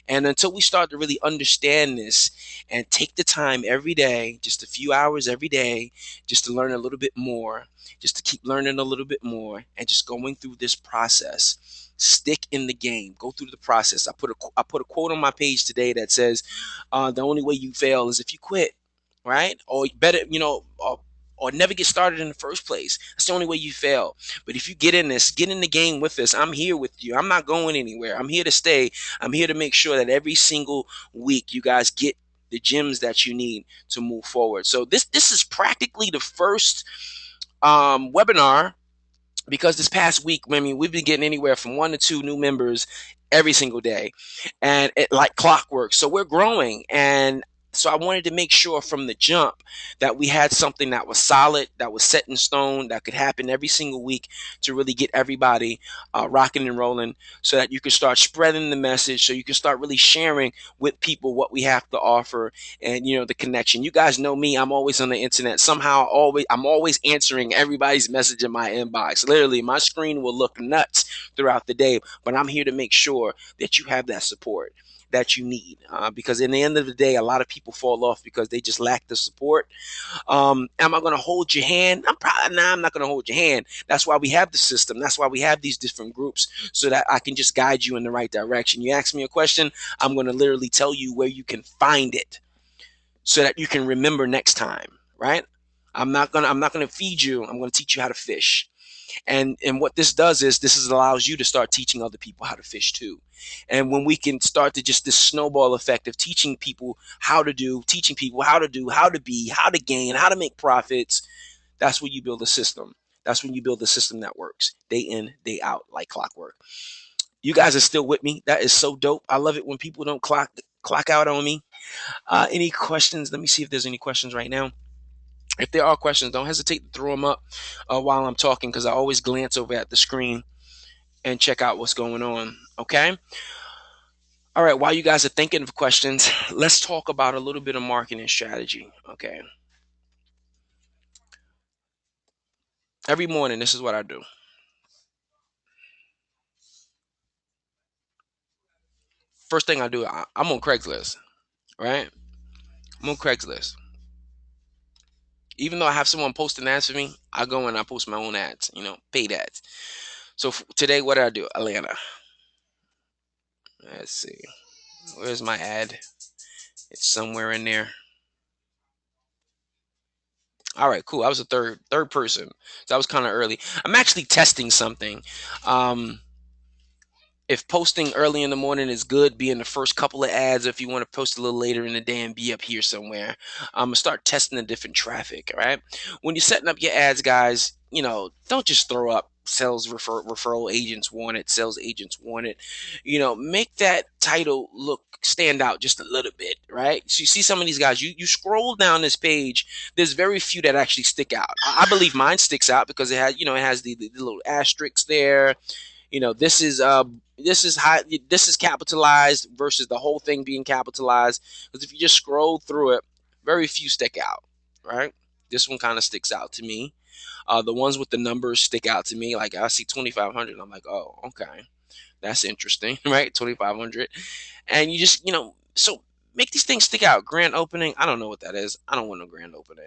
And until we start to really understand this and take the time every day, just a few hours every day, just to learn a little bit more, just to keep learning a little bit more, and just going through this process, stick in the game, go through the process. I put a quote on my page today that says, the only way you fail is if you quit, right? Or better, or never get started in the first place. That's the only way you fail. But if you get in the game with us, I'm here with you. I'm not going anywhere. I'm here to stay. I'm here to make sure that every single week you guys get the gems that you need to move forward. So this is practically the first webinar, because this past week, I mean, we've been getting anywhere from 1 to 2 new members every single day, and like clockwork. So we're growing, and so I wanted to make sure from the jump that we had something that was solid, that was set in stone, that could happen every single week to really get everybody rocking and rolling, so that you can start spreading the message, so you can start really sharing with people what we have to offer, and the connection. You guys know me, I'm always on the internet. Somehow I'm always answering everybody's message in my inbox. Literally, my screen will look nuts throughout the day, but I'm here to make sure that you have that support that you need, because in the end of the day, a lot of people fall off because they just lack the support. Am I going to hold your hand? I'm not going to hold your hand. That's why we have the system. That's why we have these different groups, so that I can just guide you in the right direction. You ask me a question, I'm going to literally tell you where you can find it, so that you can remember next time, right? I'm not gonna feed you. I'm gonna teach you how to fish. And what this does is allows you to start teaching other people how to fish too. And when we can start to just this snowball effect of teaching people how to do, how to be, how to gain, how to make profits, that's when you build a system. That's when you build a system that works day in, day out, like clockwork. You guys are still with me. That is so dope. I love it when people don't clock out on me. Any questions? Let me see if there's any questions right now. If there are questions, don't hesitate to throw them up while I'm talking, because I always glance over at the screen and check out what's going on. Okay. All right. While you guys are thinking of questions, let's talk about a little bit of marketing strategy. Okay. Every morning, this is what I do. First thing I do, I'm on Craigslist, right? I'm on Craigslist. Even though I have someone posting ads for me, I go and I post my own ads, paid ads. So today, what did I do? Atlanta. Let's see. Where's my ad? It's somewhere in there. All right, cool. I was a third person, so I was kind of early. I'm actually testing something. Um, if posting early in the morning is good, be in the first couple of ads. If you want to post a little later in the day and be up here somewhere, I'm gonna start testing the different traffic. All right, when you're setting up your ads, guys, don't just throw up referral agents wanted, sales agents wanted. Make that title look stand out just a little bit, right? So you see some of these guys, you scroll down this page, there's very few that actually stick out. I believe mine sticks out because it has the little asterisks there. This is high, this is capitalized versus the whole thing being capitalized, because if you just scroll through it, very few stick out, right? This one kind of sticks out to me. The ones with the numbers stick out to me. Like I see 2500, I'm like, oh, okay, that's interesting. Right? 2500. And you just, so make these things stick out. Grand opening, I don't know what that is. I don't want no grand opening.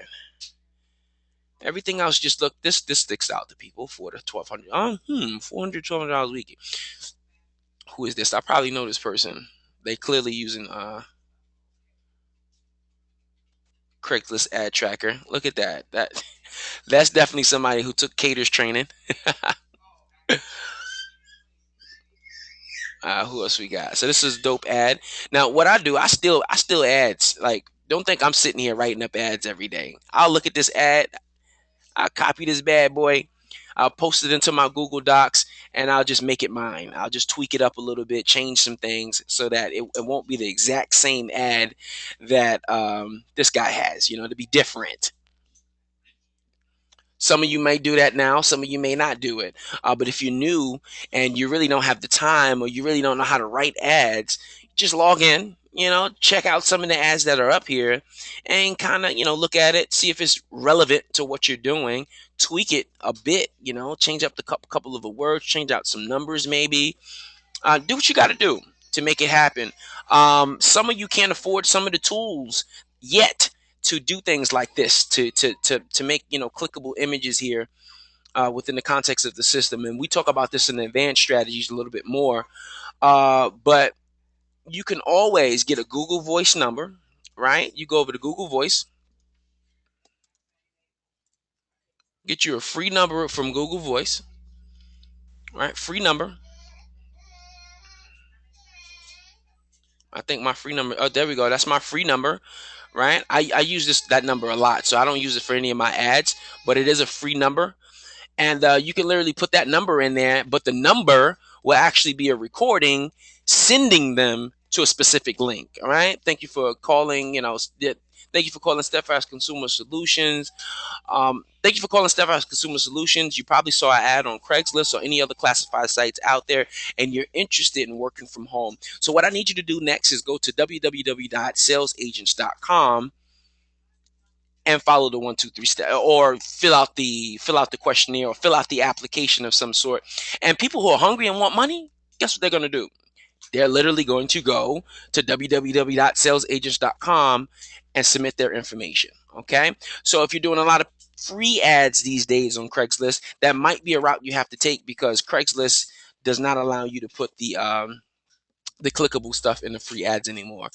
Everything else just look, this sticks out to people for the 1200. $400 a week. Who is this? I probably know this person. They clearly using Craigslist ad tracker. Look at that. That's definitely somebody who took caters training. Who else we got? So this is dope ad. Now what I do, I still ads. Like, don't think I'm sitting here writing up ads every day. I'll look at this ad, I'll copy this bad boy, I'll post it into my Google Docs, and I'll just make it mine. I'll just tweak it up a little bit, change some things so that it won't be the exact same ad that this guy has, to be different. Some of you may do that now, some of you may not do it. But if you're new and you really don't have the time, or you really don't know how to write ads, just log in, check out some of the ads that are up here and kind of, look at it, see if it's relevant to what you're doing, tweak it a bit, change up the couple of the words, change out some numbers maybe. Do what you got to do to make it happen. Some of you can't afford some of the tools yet to do things like this, to make clickable images here within the context of the system. And we talk about this in advanced strategies a little bit more. But you can always get a Google Voice number, right? You go over to Google Voice, get you a free number from Google Voice, right? Free number. I think my free number. Oh, there we go. That's my free number, right? I use that number a lot, so I don't use it for any of my ads, but it is a free number, and you can literally put that number in there. But the number will actually be a recording sending them to a specific link. All right. Thank you for calling. Thank you for calling Steadfast Consumer Solutions. Thank you for calling Steadfast Consumer Solutions. You probably saw an ad on Craigslist or any other classified sites out there, and you're interested in working from home. So what I need you to do next is go to www.salesagents.com and follow the 1 2 3 step, or fill out the questionnaire, or fill out the application of some sort. And people who are hungry and want money, guess what they're going to do? They're literally going to go to www.salesagents.com and submit their information. Okay. So if you're doing a lot of free ads these days on Craigslist, that might be a route you have to take, because Craigslist does not allow you to put the clickable stuff in the free ads anymore,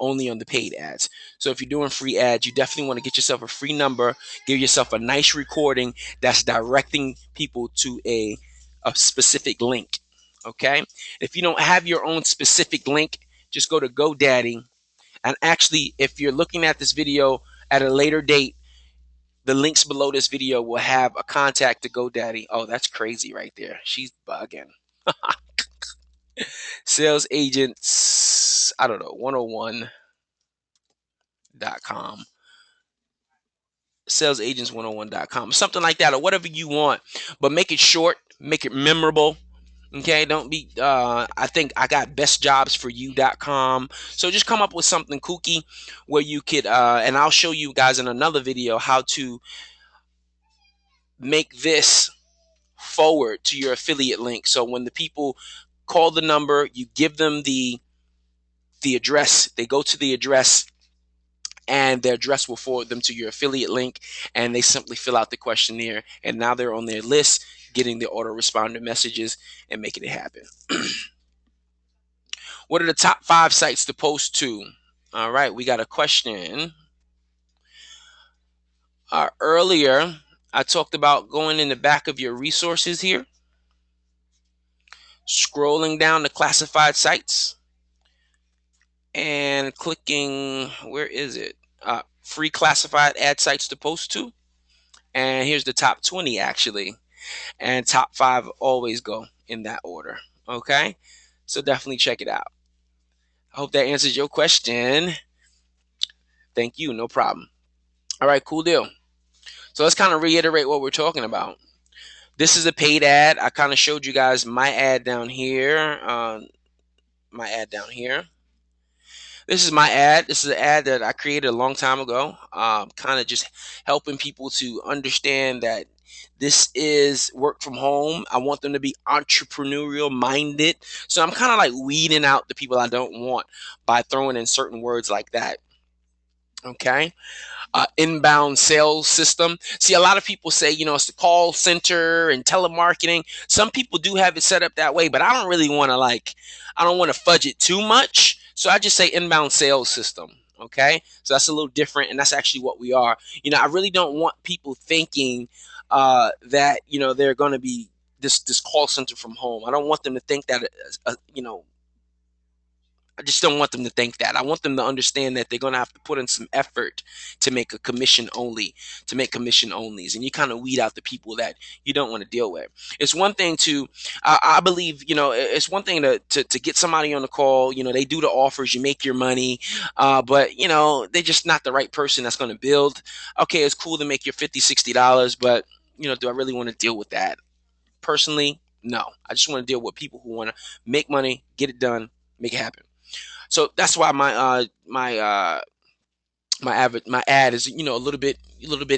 only on the paid ads. So if you're doing free ads, you definitely want to get yourself a free number, give yourself a nice recording that's directing people to a specific link. Okay. If you don't have your own specific link, just go to GoDaddy. And actually, if you're looking at this video at a later date, the links below this video will have a contact to GoDaddy. Oh, that's crazy right there. She's bugging. Sales agents, I don't know, 101.com. Salesagents101.com, something like that, or whatever you want. But make it short, make it memorable. Okay, don't be I think I got bestjobsforyou.com. So just come up with something kooky where you could and I'll show you guys in another video how to make this forward to your affiliate link. So when the people call the number, you give them the address, they go to the address, and their address will forward them to your affiliate link, and they simply fill out the questionnaire, and now they're on their list, getting the autoresponder messages and making it happen. What are the top 5 sites to post to? All right, we got a question. Earlier, I talked about going in the back of your resources here, scrolling down the classified sites, and clicking, where is it? Free classified ad sites to post to. And here's the top 20 actually. And top 5 always go in that order. Okay? So definitely check it out. I hope that answers your question. Thank you. No problem. All right, cool deal. So let's kind of reiterate what we're talking about. This is a paid ad. I kind of showed you guys my ad down here. My ad down here. This is my ad. This is an ad that I created a long time ago. Kind of just helping people to understand that this is work from home. I want them to be entrepreneurial minded. So I'm kind of like weeding out the people I don't want by throwing in certain words like that. Okay. Inbound sales system. See, a lot of people say, it's the call center and telemarketing. Some people do have it set up that way, but I don't really want to I don't want to fudge it too much. So I just say inbound sales system. Okay. So that's a little different. And that's actually what we are. I really don't want people thinking that, they're going to be this call center from home. I don't want them to think that, I just don't want them to think that. I want them to understand that they're going to have to put in some effort to make a commission only, to make commission onlys. And you kind of weed out the people that you don't want to deal with. It's one thing to, I believe, it's one thing to get somebody on the call. They do the offers, you make your money, but, they're just not the right person that's going to build. Okay, it's cool to make your $50, $60, but, do I really want to deal with that? Personally, no. I just want to deal with people who want to make money, get it done, make it happen. So that's why my ad is a little bit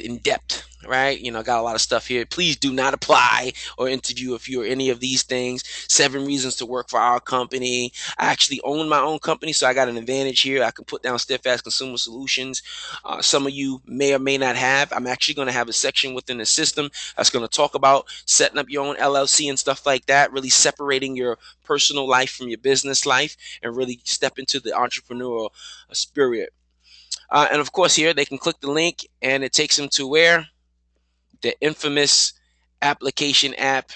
in depth, right? I got a lot of stuff here. Please do not apply or interview if you're any of these things. 7 reasons to work for our company. I actually own my own company, so I got an advantage here. I can put down Steadfast Consumer Solutions. Some of you may or may not have. I'm actually going to have a section within the system that's going to talk about setting up your own LLC and stuff like that, really separating your personal life from your business life and really step into the entrepreneurial spirit. And of course, here they can click the link and it takes them to where? The infamous application app.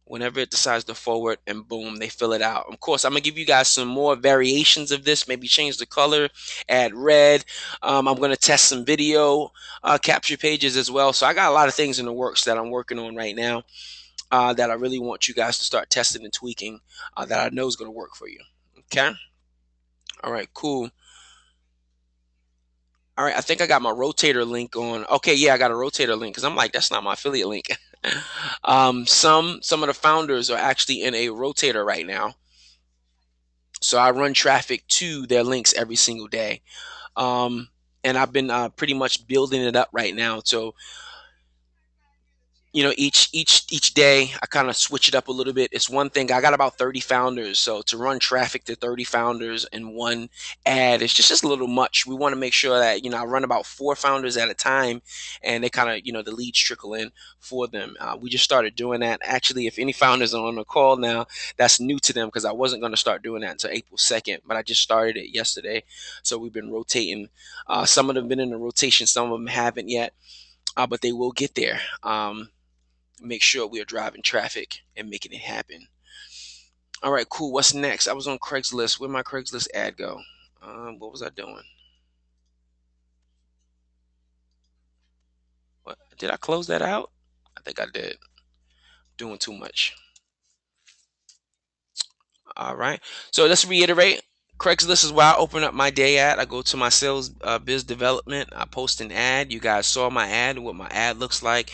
Whenever it decides to forward, and boom, they fill it out. Of course, I'm going to give you guys some more variations of this. Maybe change the color, add red. I'm going to test some video capture pages as well. So I got a lot of things in the works that I'm working on right now that I really want you guys to start testing and tweaking that I know is going to work for you. Okay? All right, cool. All right, I think I got my rotator link on. Okay, yeah, I got a rotator link because I'm like, that's not my affiliate link. Some of the founders are actually in a rotator right now, so I run traffic to their links every single day. Um, and I've been pretty much building it up right now. So each day I kind of switch it up a little bit. It's one thing. I got about 30 founders, so to run traffic to 30 founders in one ad, it's just a little much. We want to make sure that I run about 4 founders at a time, and they kind of the leads trickle in for them. We just started doing that. Actually, if any founders are on the call now, that's new to them because I wasn't going to start doing that until April 2nd, but I just started it yesterday. So we've been rotating. Some of them been in the rotation, some of them haven't yet, but they will get there. Make sure we are driving traffic and making it happen. All right, cool. What's next? I was on Craigslist. Where'd my Craigslist ad go? What was I doing? What did I close that out? I think I did. Doing too much. All right. So let's reiterate. Craigslist is where I open up my day at. I go to my sales biz development. I post an ad. You guys saw my ad and what my ad looks like.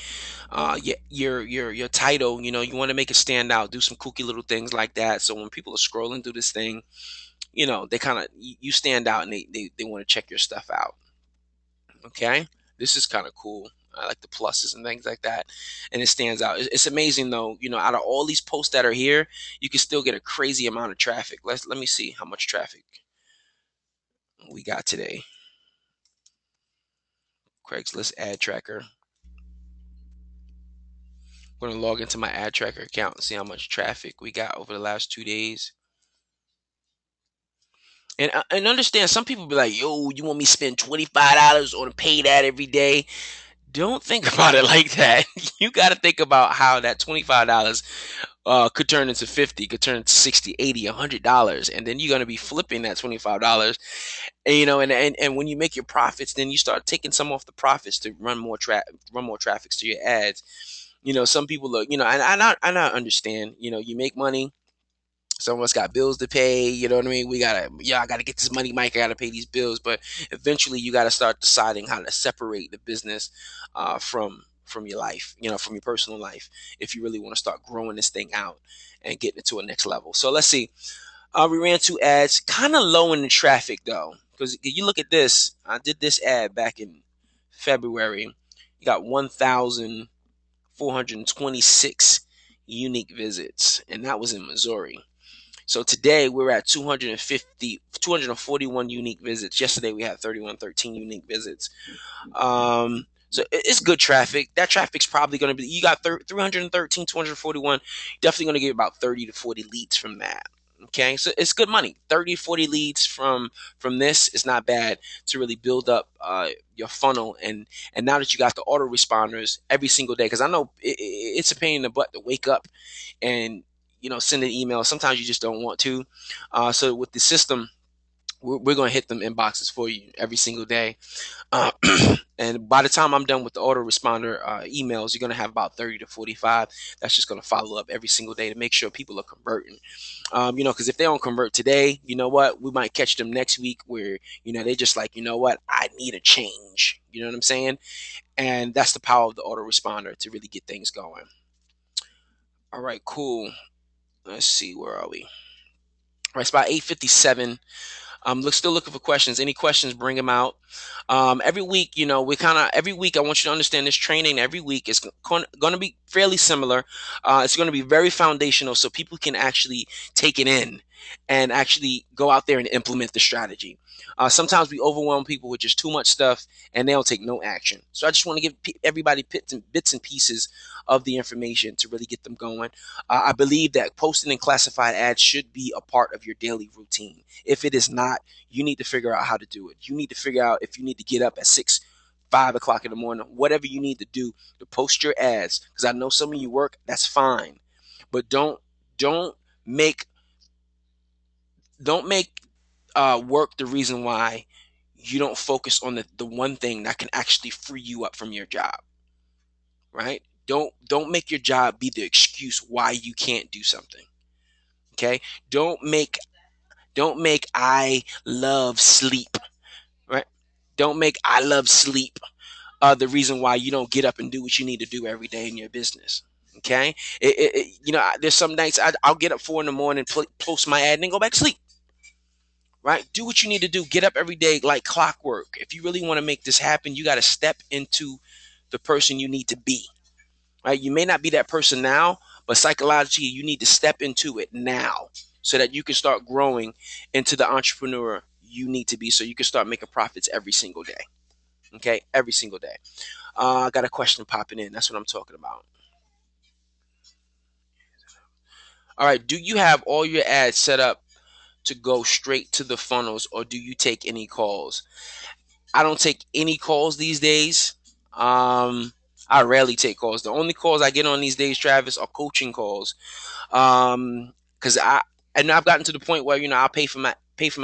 Your title. You want to make it stand out. Do some kooky little things like that. So when people are scrolling through this thing, they kind of you stand out and they want to check your stuff out. Okay, this is kind of cool. I like the pluses and things like that, and it stands out. It's amazing though. Out of all these posts that are here, you can still get a crazy amount of traffic. Let me see how much traffic we got today. Craigslist ad tracker. I'm gonna log into my ad tracker account and see how much traffic we got over the last 2 days. And understand, some people be like, "Yo, you want me to spend $25 on a paid ad every day?" Don't think about it like that. You got to think about how that $25 could turn into 50, could turn into 60, 80, $100, and then you're going to be flipping that $25. And and when you make your profits, then you start taking some off the profits to run more traffics to your ads. Some people look, and I understand. You make money. Some of us got bills to pay. You know what I mean? I gotta get this money, Mike. I gotta pay these bills. But eventually, you gotta start deciding how to separate the business from your life. From your personal life, if you really want to start growing this thing out and getting it to a next level. So let's see. We ran two ads, kind of low in the traffic though, because you look at this. I did this ad back in February. You got 1,426 unique visits, and that was in Missouri. So today we're at 241 unique visits. Yesterday we had 3113 unique visits. So it's good traffic. That traffic's probably going to be, you got 313, 241, definitely going to get about 30 to 40 leads from that. Okay, so it's good money. 30, 40 leads from this is not bad to really build up your funnel. And now that you got the autoresponders every single day, because I know it's a pain in the butt to wake up and send an email. Sometimes you just don't want to. So with the system, we're going to hit them inboxes for you every single day. Uh, and by the time I'm done with the autoresponder emails, you're going to have about 30 to 45. That's just going to follow up every single day to make sure people are converting. Because if they don't convert today, you know what? We might catch them next week where, they just like, you know what? I need a change. You know what I'm saying? And that's the power of the autoresponder to really get things going. All right, cool. Let's see, where are we? All right, it's about 8:57. Still looking for questions. Any questions, bring them out. Every week, every week, I want you to understand this training every week is going to be fairly similar. It's going to be very foundational so people can actually take it in and actually go out there and implement the strategy. Sometimes we overwhelm people with just too much stuff and they'll take no action. So I just want to give everybody bits and pieces of the information to really get them going. I believe that posting and classified ads should be a part of your daily routine. If it is not, you need to figure out how to do it. You need to figure out if you need to get up at 6, 5 o'clock in the morning, whatever you need to do to post your ads. Because I know some of you work, that's fine, but don't make don't make work the reason why you don't focus on the one thing that can actually free you up from your job. Right? Don't make your job be the excuse why you can't do something. Okay? Don't make I love sleep, right? Don't make I love sleep the reason why you don't get up and do what you need to do every day in your business. Okay, there's some nights I'll get up 4 in the morning, post my ad, and then go back to sleep. Right? Do what you need to do. Get up every day like clockwork. If you really want to make this happen, you got to step into the person you need to be. Right? You may not be that person now, but psychologically, you need to step into it now so that you can start growing into the entrepreneur you need to be so you can start making profits every single day. Okay? Every single day. I got a question popping in. That's what I'm talking about. All right. Do you have all your ads set up to go straight to the funnels or do you take any calls? I don't take any calls these days. I rarely take calls. The only calls I get on these days, Travis, are coaching calls. Because I've gotten to the point where I'll pay for my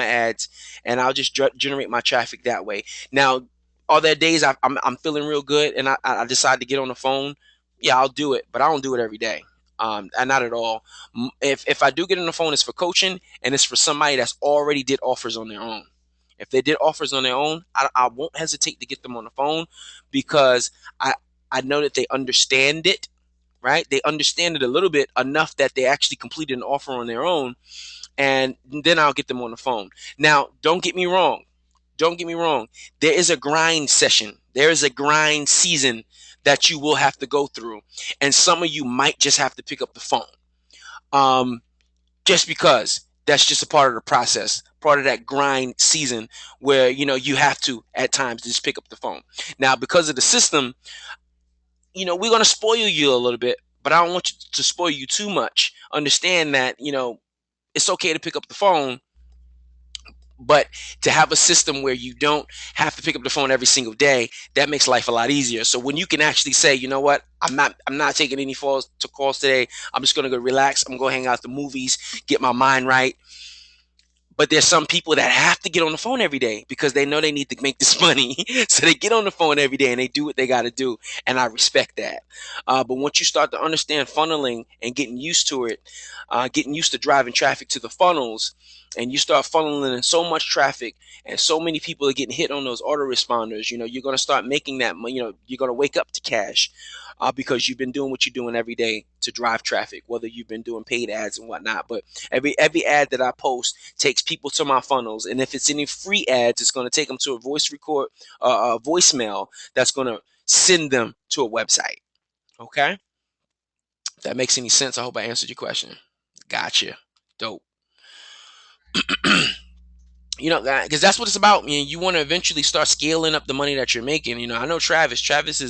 ads, and I'll just generate my traffic that way. Now, are there days I'm feeling real good, and I decide to get on the phone? Yeah, I'll do it, but I don't do it every day. And not at all. If I do get on the phone, it's for coaching, and it's for somebody that's already did offers on their own. If they did offers on their own, I won't hesitate to get them on the phone because I know that they understand it, right? They understand it a little bit enough that they actually completed an offer on their own, and then I'll get them on the phone. Now, don't get me wrong. Don't get me wrong. There is a grind session. There is a grind season that you will have to go through, and some of you might just have to pick up the phone. Um, just because that's just a part of the process, part of that grind season where you have to at times just pick up the phone. Now, because of the system, we're going to spoil you a little bit, but I don't want you to spoil you too much. Understand that, it's okay to pick up the phone, But to have a system where you don't have to pick up the phone every single day, that makes life a lot easier. So when you can actually say, you know what, I'm not taking any calls today. I'm just gonna go relax. I'm gonna hang out at the movies, get my mind right. But there's some people that have to get on the phone every day because they know they need to make this money. So they get on the phone every day and they do what they got to do. And I respect that. But once you start to understand funneling and getting used to it, getting used to driving traffic to the funnels, and you start funneling in so much traffic and so many people are getting hit on those autoresponders, you're going to start making that money. You're going to wake up to cash. Because you've been doing what you're doing every day to drive traffic, whether you've been doing paid ads and whatnot. But every ad that I post takes people to my funnels, and if it's any free ads, it's going to take them to a a voicemail that's going to send them to a website. Okay, if that makes any sense, I hope I answered your question. Gotcha. Dope. Because that's what it's about. You want to eventually start scaling up the money that you're making. I know Travis. Travis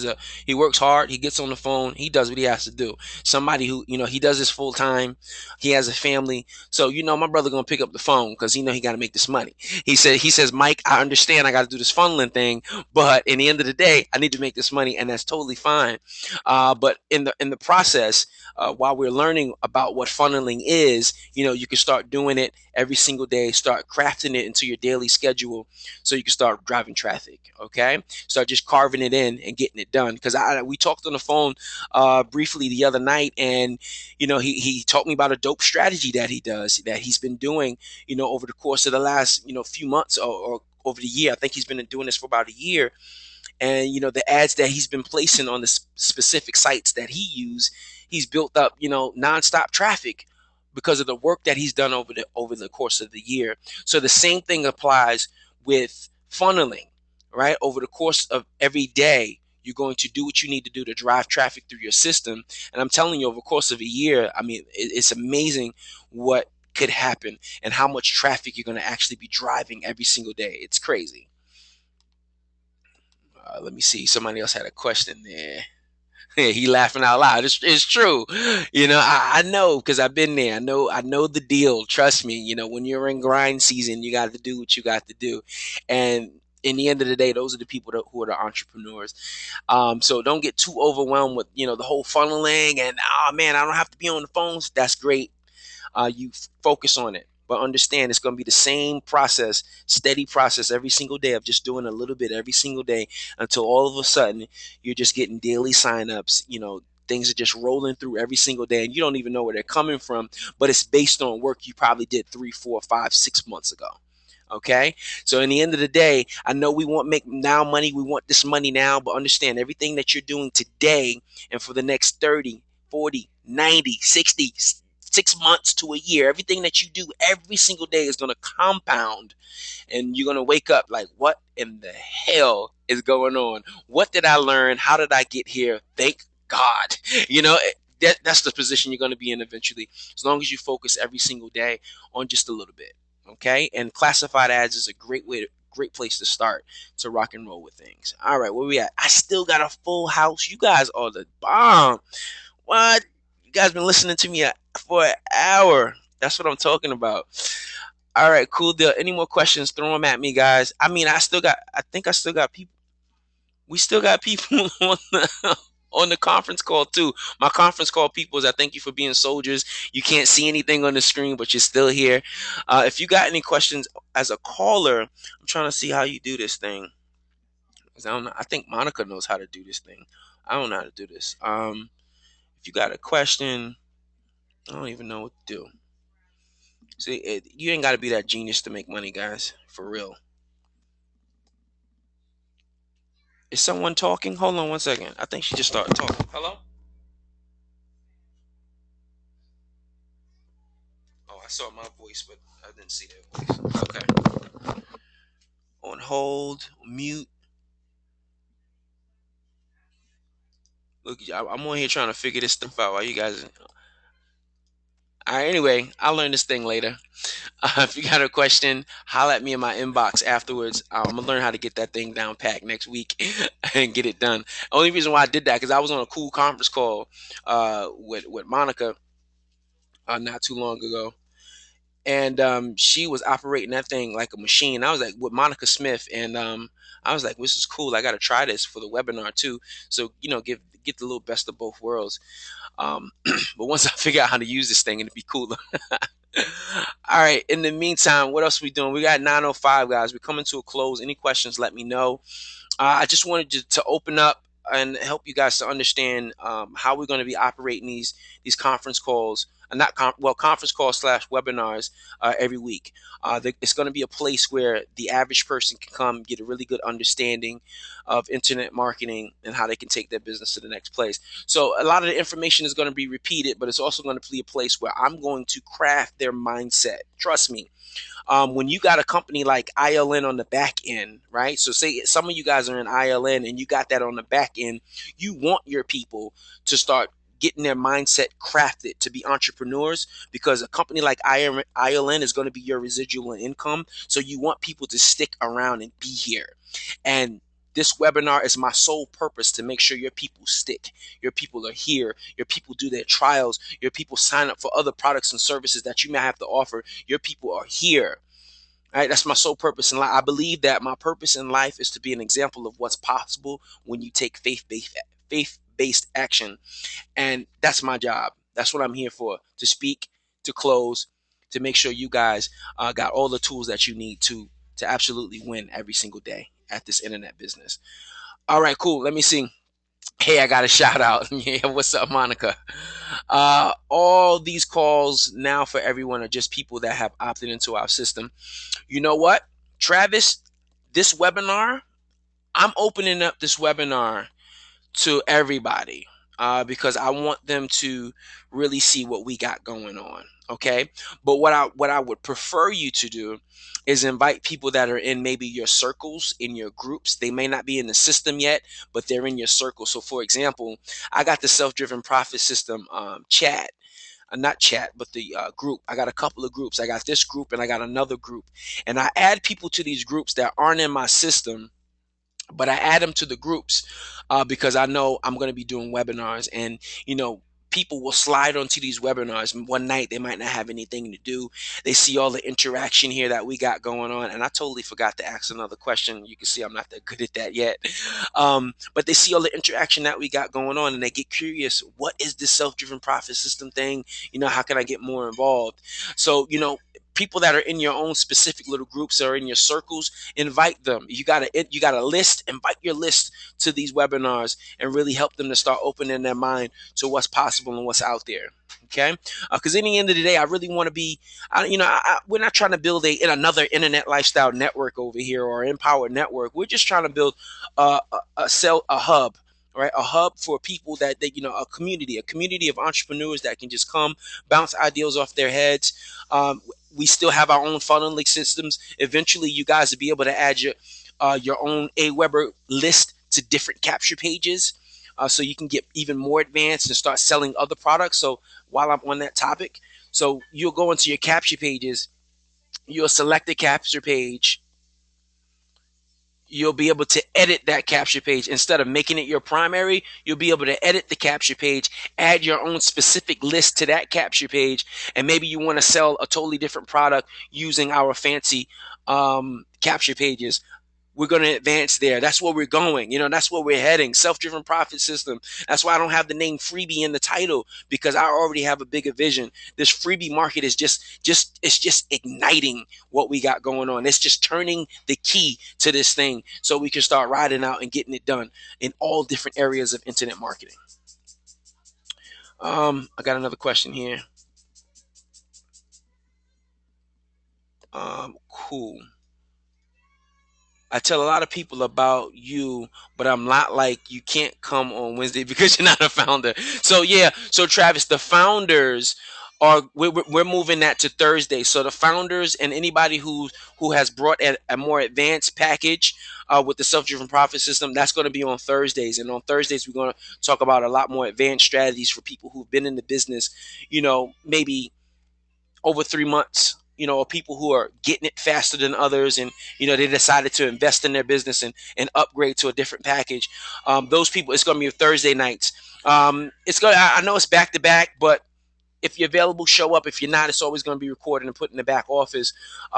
he works hard. He gets on the phone. He does what he has to do. Somebody who, he does this full time. He has a family. So, my brother going to pick up the phone because he got to make this money. He says, Mike, I understand I got to do this funneling thing, but in the end of the day, I need to make this money, and that's totally fine. But in the process, while we're learning about what funneling is, you can start doing it every single day. Start crafting it into your daily schedule so you can start driving traffic. Okay, start just carving it in and getting it done. Because we talked on the phone briefly the other night, and he talked me about a dope strategy that he's been doing over the course of the last few months, or over the year. I think he's been doing this for about a year. And the ads that he's been placing on the specific sites that he's built up nonstop traffic because of the work that he's done over the course of the year. So the same thing applies with funneling, right? Over the course of every day, you're going to do what you need to do to drive traffic through your system. And I'm telling you, over the course of a year, I mean, it's amazing what could happen and how much traffic you're going to actually be driving every single day. It's crazy. Let me see. Somebody else had a question there. Yeah, he laughing out loud. It's true. I know because I've been there. I know the deal. Trust me. When you're in grind season, you got to do what you got to do. And in the end of the day, those are the people who are the entrepreneurs. So don't get too overwhelmed with the whole funneling and oh man, I don't have to be on the phones. That's great. You focus on it, but understand it's going to be the same process, steady process every single day of just doing a little bit every single day until all of a sudden you're just getting daily signups. Things are just rolling through every single day and you don't even know where they're coming from, but it's based on work you probably did 3 4 5 6 months ago. Okay, so in the end of the day, I know we want make now money, we want this money now, but understand everything that you're doing today and for the next 30, 40, 90, 60, 6 months to a year, everything that you do every single day is going to compound, and you're going to wake up like, what in the hell is going on? What did I learn? How did I get here? Thank God. That's the position you're going to be in eventually, as long as you focus every single day on just a little bit. Okay, and classified ads is a great place to start to rock and roll with things. All right, where we at? I still got a full house. You guys are the bomb. What? You guys been listening to me for an hour. That's what I'm talking about. All right, cool deal. Any more questions? Throw them at me, guys. I mean, I think I still got people. We still got people on the conference call too. My conference call people is I thank you for being soldiers. You can't see anything on the screen, but you're still here. If you got any questions as a caller, I'm trying to see how you do this thing. 'Cause I don't know. I think Monica knows how to do this thing. I don't know how to do this. If you got a question, I don't even know what to do. See, you ain't got to be that genius to make money, guys. For real. Is someone talking? Hold on one second. I think she just started talking. Hello? Oh, I saw my voice, but I didn't see their voice. Okay. On hold, mute. Look, I'm on here trying to figure this stuff out while you guys. All right, anyway, I'll learn this thing later. If you got a question, holla at me in my inbox afterwards. I'm gonna learn how to get that thing down packed next week and get it done. Only reason why I did that because I was on a cool conference call with Monica not too long ago, and she was operating that thing like a machine. I was like with Monica Smith, and I was like, this is cool. I got to try this for the webinar too. So get the little best of both worlds. But once I figure out how to use this thing, it'd be cooler. All right. In the meantime, what else we doing? We got 9:05, guys. We're coming to a close. Any questions? Let me know. I just wanted to open up and help you guys to understand how we're going to be operating these conference calls, conference calls slash webinars every week. It's going to be a place where the average person can come get a really good understanding of internet marketing and how they can take their business to the next place. So a lot of the information is going to be repeated, but it's also going to be a place where I'm going to craft their mindset. Trust me, when you got a company like ILN on the back end, right? So say some of you guys are in ILN and you got that on the back end, you want your people to start getting their mindset crafted to be entrepreneurs, because a company like ILN is going to be your residual income. So you want people to stick around and be here. And this webinar is my sole purpose to make sure your people stick. Your people are here. Your people do their trials. Your people sign up for other products and services that you may have to offer. Your people are here. All right, that's my sole purpose in life. I believe that my purpose in life is to be an example of what's possible when you take faith-based action, and that's my job. That's what I'm here for: to speak, to close, to make sure you guys got all the tools that you need to absolutely win every single day at this internet business. All right, cool. Let me see. Hey, I got a shout out. Yeah, what's up, Monica? All these calls now for everyone are just people that have opted into our system. You know what, Travis? This webinar, I'm opening up this webinar to everybody because I want them to really see what we got going on. Okay, but what I would prefer you to do is invite people that are in maybe your circles, in your groups. They may not be in the system yet, but they're in your circle. So, for example, I got the self-driven profit system chat. Not chat, but the group. I got a couple of groups. I got this group and I got another group. And I add people to these groups that aren't in my system, but I add them to the groups because I know I'm going to be doing webinars, and people will slide onto these webinars. One night they might not have anything to do. They see all the interaction here that we got going on, and I totally forgot to ask another question. You can see I'm not that good at that yet, but they see all the interaction that we got going on, and they get curious. What is this self-driven profit system thing? How can I get more involved? So people that are in your own specific little groups or in your circles, invite them. You got a list. Invite your list to these webinars and really help them to start opening their mind to what's possible and what's out there. Okay, because in the end of the day, I really want to be. We're not trying to build another internet lifestyle network over here or empower network. We're just trying to build a hub. Right, a hub for people a community of entrepreneurs that can just come bounce ideas off their heads. We still have our own funneling systems. Eventually, you guys will be able to add your own Aweber list to different capture pages, so you can get even more advanced and start selling other products. So while I'm on that topic, so you'll go into your capture pages, you'll select the capture page. You'll be able to edit that capture page. Instead of making it your primary, you'll be able to edit the capture page, add your own specific list to that capture page, and maybe you want to sell a totally different product using our fancy capture pages. We're going to advance there. That's where we're going. That's where we're heading. Self-driven profit system. That's why I don't have the name freebie in the title, because I already have a bigger vision. This freebie market is just igniting what we got going on. It's just turning the key to this thing so we can start riding out and getting it done in all different areas of internet marketing. I got another question here. Cool. I tell a lot of people about you, but I'm not like, you can't come on Wednesday because you're not a founder. So yeah, so Travis, the founders we're moving that to Thursday. So the founders and anybody who has brought a more advanced package with the self-driven profit system, that's going to be on Thursdays. And on Thursdays, we're going to talk about a lot more advanced strategies for people who've been in the business, maybe over 3 months, or people who are getting it faster than others, and they decided to invest in their business and upgrade to a different package. Those people, it's going to be Thursday nights. It's going. I know it's back to back, but if you're available, show up. If you're not, it's always going to be recorded and put in the back office.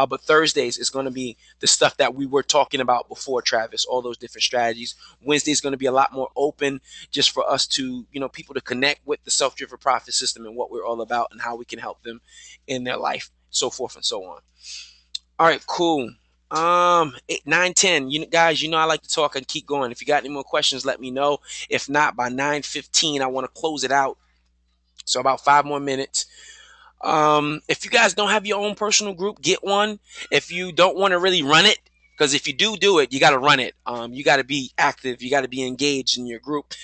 But Thursdays is going to be the stuff that we were talking about before, Travis, all those different strategies. Wednesday is going to be a lot more open, just for us to, people to connect with the self-driven profit system and what we're all about and how we can help them in their life, so forth and so on. All right, cool. 8, 9, 10. You guys, I like to talk and keep going. If you got any more questions, let me know. If not, by 9:15, I want to close it out. So about 5 more minutes. If you guys don't have your own personal group, get one. If you don't want to really run it, because if you do it, you got to run it. You got to be active. You got to be engaged in your group.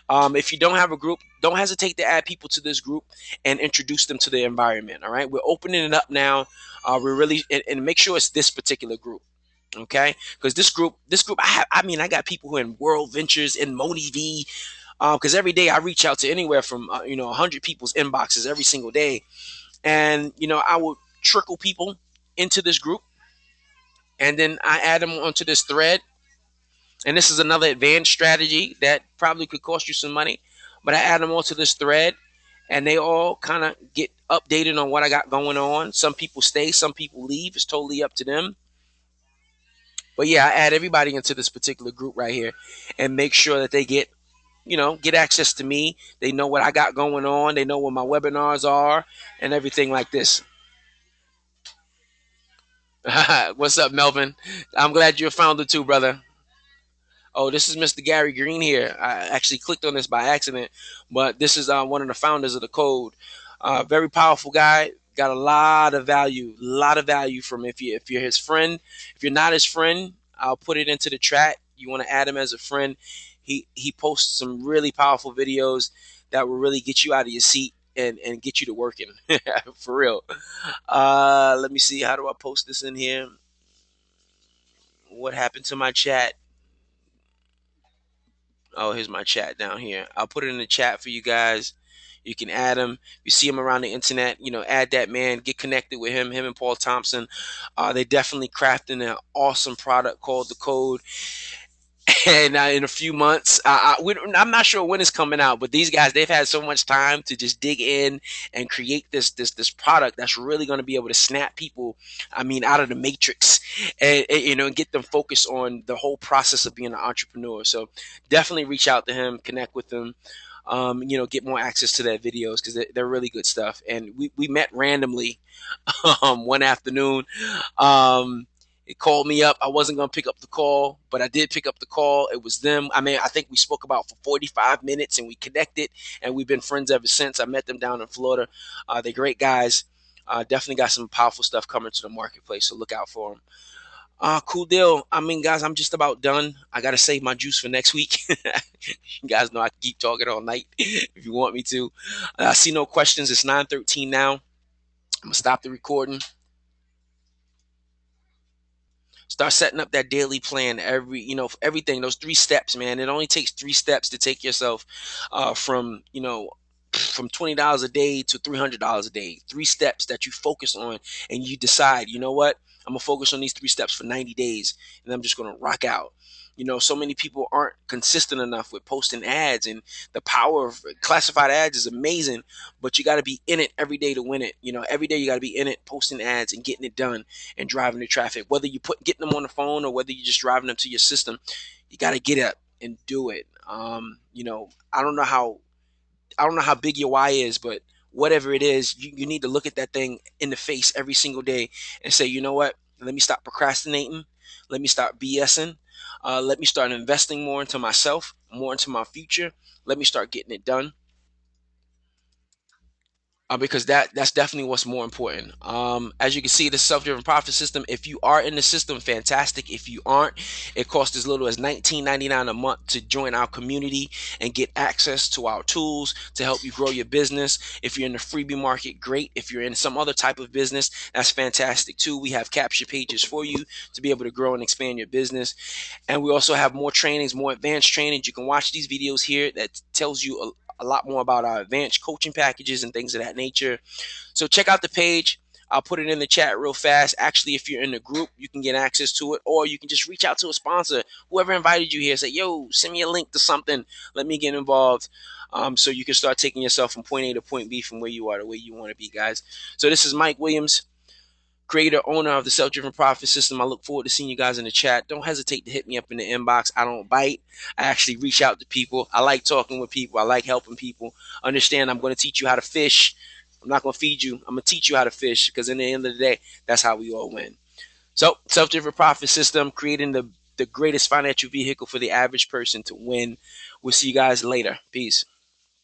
If you don't have a group, don't hesitate to add people to this group and introduce them to the environment. All right, we're opening it up now. We're really and make sure it's this particular group. Okay, because this group, I got people who are in World Ventures, in Moni V. Because every day I reach out to anywhere from 100 people's inboxes every single day, and I will trickle people into this group, and then I add them onto this thread. And this is another advanced strategy that probably could cost you some money, but I add them onto this thread, and they all kind of get updated on what I got going on. Some people stay, some people leave. It's totally up to them. But yeah, I add everybody into this particular group right here, and make sure that they get access to me. They know what I got going on. They know what my webinars are and everything like this. What's up, Melvin? I'm glad you're a founder too, brother. Oh, this is Mr. Gary Green here. I actually clicked on this by accident, but this is one of the founders of the code. Very powerful guy. Got a lot of value from if you're his friend. If you're not his friend, I'll put it into the chat. You want to add him as a friend. He posts some really powerful videos that will really get you out of your seat and get you to working for real. Let me see. How do I post this in here? What happened to my chat? Oh, here's my chat down here. I'll put it in the chat for you guys. You can add him. If you see him around the internet, add that man. Get connected with him. Him and Paul Thompson. They definitely crafting an awesome product called the Code. And in a few months, I'm not sure when it's coming out, but these guys, they've had so much time to just dig in and create this product that's really going to be able to snap people, out of the matrix, and get them focused on the whole process of being an entrepreneur. So definitely reach out to him, connect with him. Get more access to their videos because they're really good stuff. And we met randomly one afternoon. It called me up. I wasn't going to pick up the call, but I did pick up the call. It was them. I think we spoke about for 45 minutes and we connected, and we've been friends ever since. I met them down in Florida. They're great guys. Definitely got some powerful stuff coming to the marketplace, so look out for them. Cool deal. Guys, I'm just about done. I got to save my juice for next week. You guys know I can keep talking all night if you want me to. I see no questions. It's 9:13 now. I'm going to stop the recording. Start setting up that daily plan. Everything, those 3 steps, man. It only takes 3 steps to take yourself from $20 a day to $300 a day. 3 steps that you focus on, and you decide, you know what, I'm gonna focus on these 3 steps for 90 days, and I'm just gonna rock out. So many people aren't consistent enough with posting ads, and the power of classified ads is amazing, but you got to be in it every day to win it. Every day you got to be in it, posting ads and getting it done and driving the traffic. Whether you getting them on the phone or whether you're just driving them to your system, you got to get up and do it. I don't know how big your why is, but whatever it is, you need to look at that thing in the face every single day and say, you know what? Let me stop procrastinating. Let me stop BSing. Let me start investing more into myself, more into my future. Let me start getting it done. Because that's definitely what's more important. As you can see, the self-driven profit system. If you are in the system, fantastic. If you aren't, it costs as little as $19.99 a month to join our community and get access to our tools to help you grow your business. If you're in the freebie market, great. If you're in some other type of business, that's fantastic too. We have capture pages for you to be able to grow and expand your business. And we also have more trainings, more advanced trainings. You can watch these videos here that tells you a lot more about our advanced coaching packages and things of that nature. So check out the page. I'll put it in the chat real fast. Actually, if you're in the group, you can get access to it, or you can just reach out to a sponsor, whoever invited you here. Say, yo, send me a link to something. Let me get involved. So you can start taking yourself from point A to point B from where you are to where you want to be, guys. So this is Mike Williams, creator, owner of the Self-Driven Profit System. I look forward to seeing you guys in the chat. Don't hesitate to hit me up in the inbox. I don't bite. I actually reach out to people. I like talking with people. I like helping people. Understand, I'm going to teach you how to fish. I'm not going to feed you. I'm going to teach you how to fish, because in the end of the day, that's how we all win. So, Self-Driven Profit System, creating the greatest financial vehicle for the average person to win. We'll see you guys later. Peace.